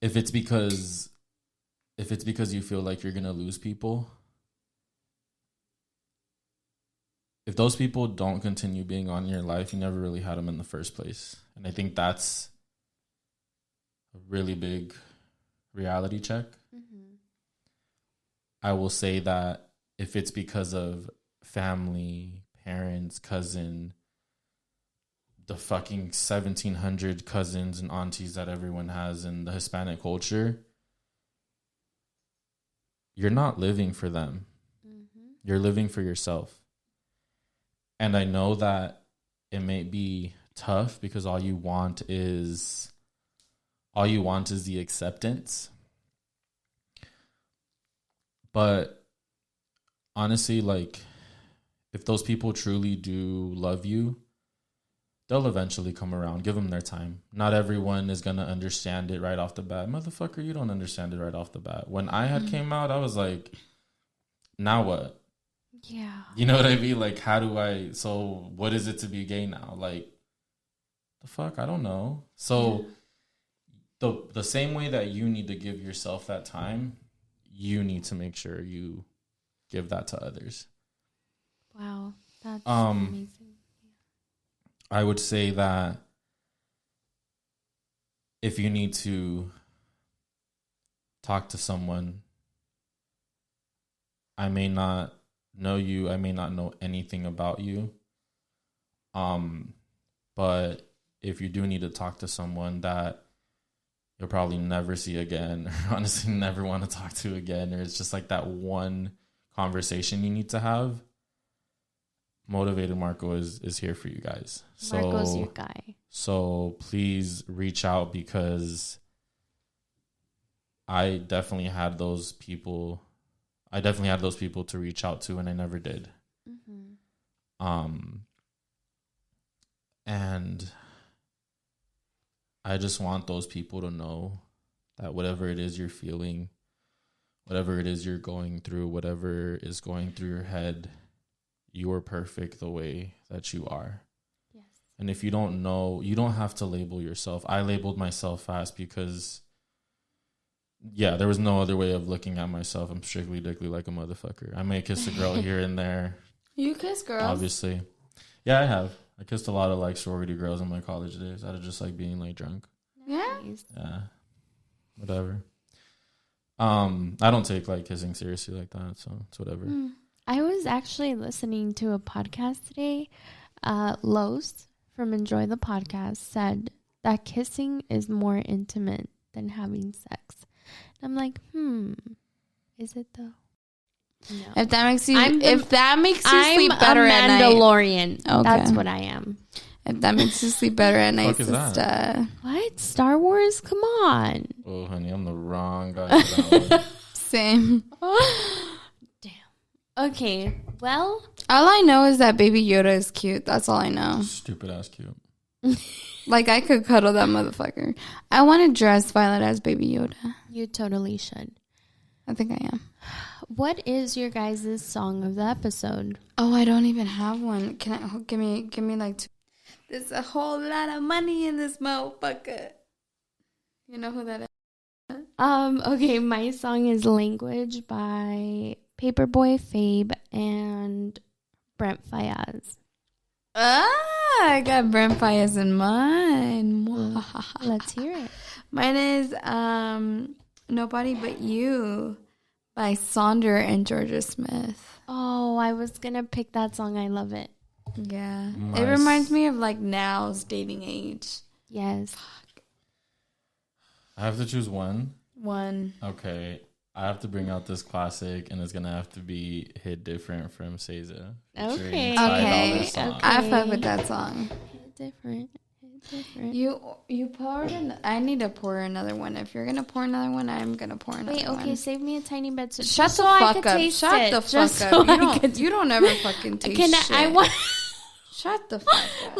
if it's because you feel like you're going to lose people, if those people don't continue being on your life, you never really had them in the first place. And I think that's a really big reality check. Mm-hmm. I will say that if it's because of family, parents, cousin, the fucking 1,700 cousins and aunties that everyone has in the Hispanic culture, you're not living for them. Mm-hmm. You're living for yourself. And I know that it may be tough because all you want is the acceptance. But honestly, like, if those people truly do love you, they'll eventually come around. Give them their time. Not everyone is going to understand it right off the bat. Motherfucker, you don't understand it right off the bat. When I had came out, I was like, now what? Yeah. You know what I mean? Like, so what is it to be gay now? Like, the fuck? I don't know. So the same way that you need to give yourself that time, you need to make sure you give that to others. Wow. That's amazing. I would say that if you need to talk to someone, I may not know you, I may not know anything about you. But if you do need to talk to someone that you'll probably never see again, or honestly never want to talk to again, or it's just like that one conversation you need to have, Motivated Marco is here for you guys. So, Marco's your guy. So please reach out, because I definitely had those people to reach out to, and I never did. Mm-hmm. And I just want those people to know that whatever it is you're feeling, whatever it is you're going through, whatever is going through your head, you are perfect the way that you are. Yes. And if you don't know, you don't have to label yourself. I labeled myself fast because, there was no other way of looking at myself. I'm strictly dickly like a motherfucker. I may kiss a girl here and there. You kiss girls? Obviously. Yeah, I have. I kissed a lot of like sorority girls in my college days out of just like being like drunk. Yeah? Yeah. Whatever. I don't take like kissing seriously like that, so it's whatever. I was actually listening to a podcast today. Los from Enjoy the Podcast said that kissing is more intimate than having sex. And I'm like, is it though? No. If that makes you sleep better at night. I'm a Mandalorian. Okay. That's what I am. If that makes you sleep better at night, sister. What? Star Wars? Come on. Oh, honey, I'm the wrong guy for that one. Same. Damn. Okay, well. All I know is that Baby Yoda is cute. That's all I know. Stupid ass cute. Like, I could cuddle that motherfucker. I want to dress Violet as Baby Yoda. You totally should. I think I am. What is your guys' song of the episode? Oh, I don't even have one. Can I give me like two? There's a whole lot of money in this motherfucker. You know who that is? Okay, my song is Language by Paperboy Fabe and Brent Faiyaz. I got Brent Faiyaz in mine. Let's hear it. Mine is Nobody But You by Sonder and Georgia Smith. Oh, I was going to pick that song. I love it. Yeah. Nice. It reminds me of like now's dating age. Yes. Fuck. I have to choose one. One. Okay. I have to bring out this classic, and it's going to have to be Hit Different from SZA. Okay. I fuck with that song. Hit Different. You poured I need to pour another one. If you're gonna pour another one, I'm gonna pour another one. Wait, okay, save me a tiny bit. So Shut the fuck up. Shut the fuck up. You don't ever fucking taste shit. Shut the fuck up.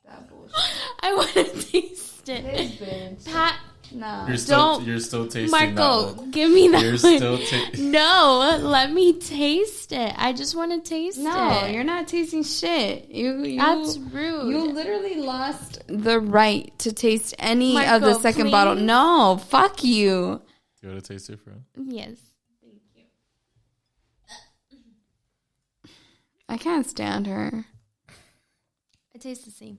That bullshit. I want to taste it. This bitch. Pat. No. You're still tasting Marco, that one. give me that You're one. Still tasting. No, let me taste it. I just want to taste it. No, you're not tasting shit. That's rude. You literally lost the right to taste any of the second bottle. No, fuck you. You want to taste it, friend? Yes. Thank you. I can't stand her. It tastes the same.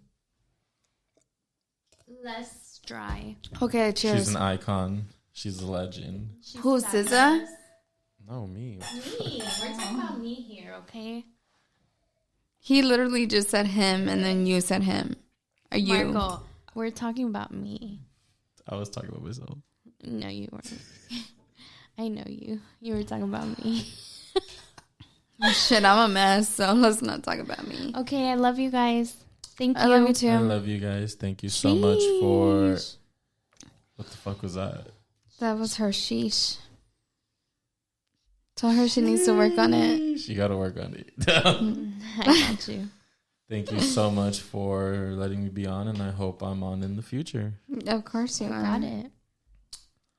Less dry. Okay, cheers. She's an icon. She's a legend. Who's SZA? No, me. Me. We're talking about me here, okay? He literally just said him, and then you said him. Are you? Marco, we're talking about me. I was talking about myself. No, you weren't. I know you. You were talking about me. Shit, I'm a mess, so let's not talk about me. Okay, I love you guys. Thank you. I love you too. I love you guys. Thank you so much for... What the fuck was that? That was her sheesh. Tell her she needs to work on it. She got to work on it. I got you. Thank you so much for letting me be on, and I hope I'm on in the future. Of course you are. Got it.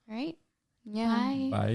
All right. Yeah. Bye. Bye.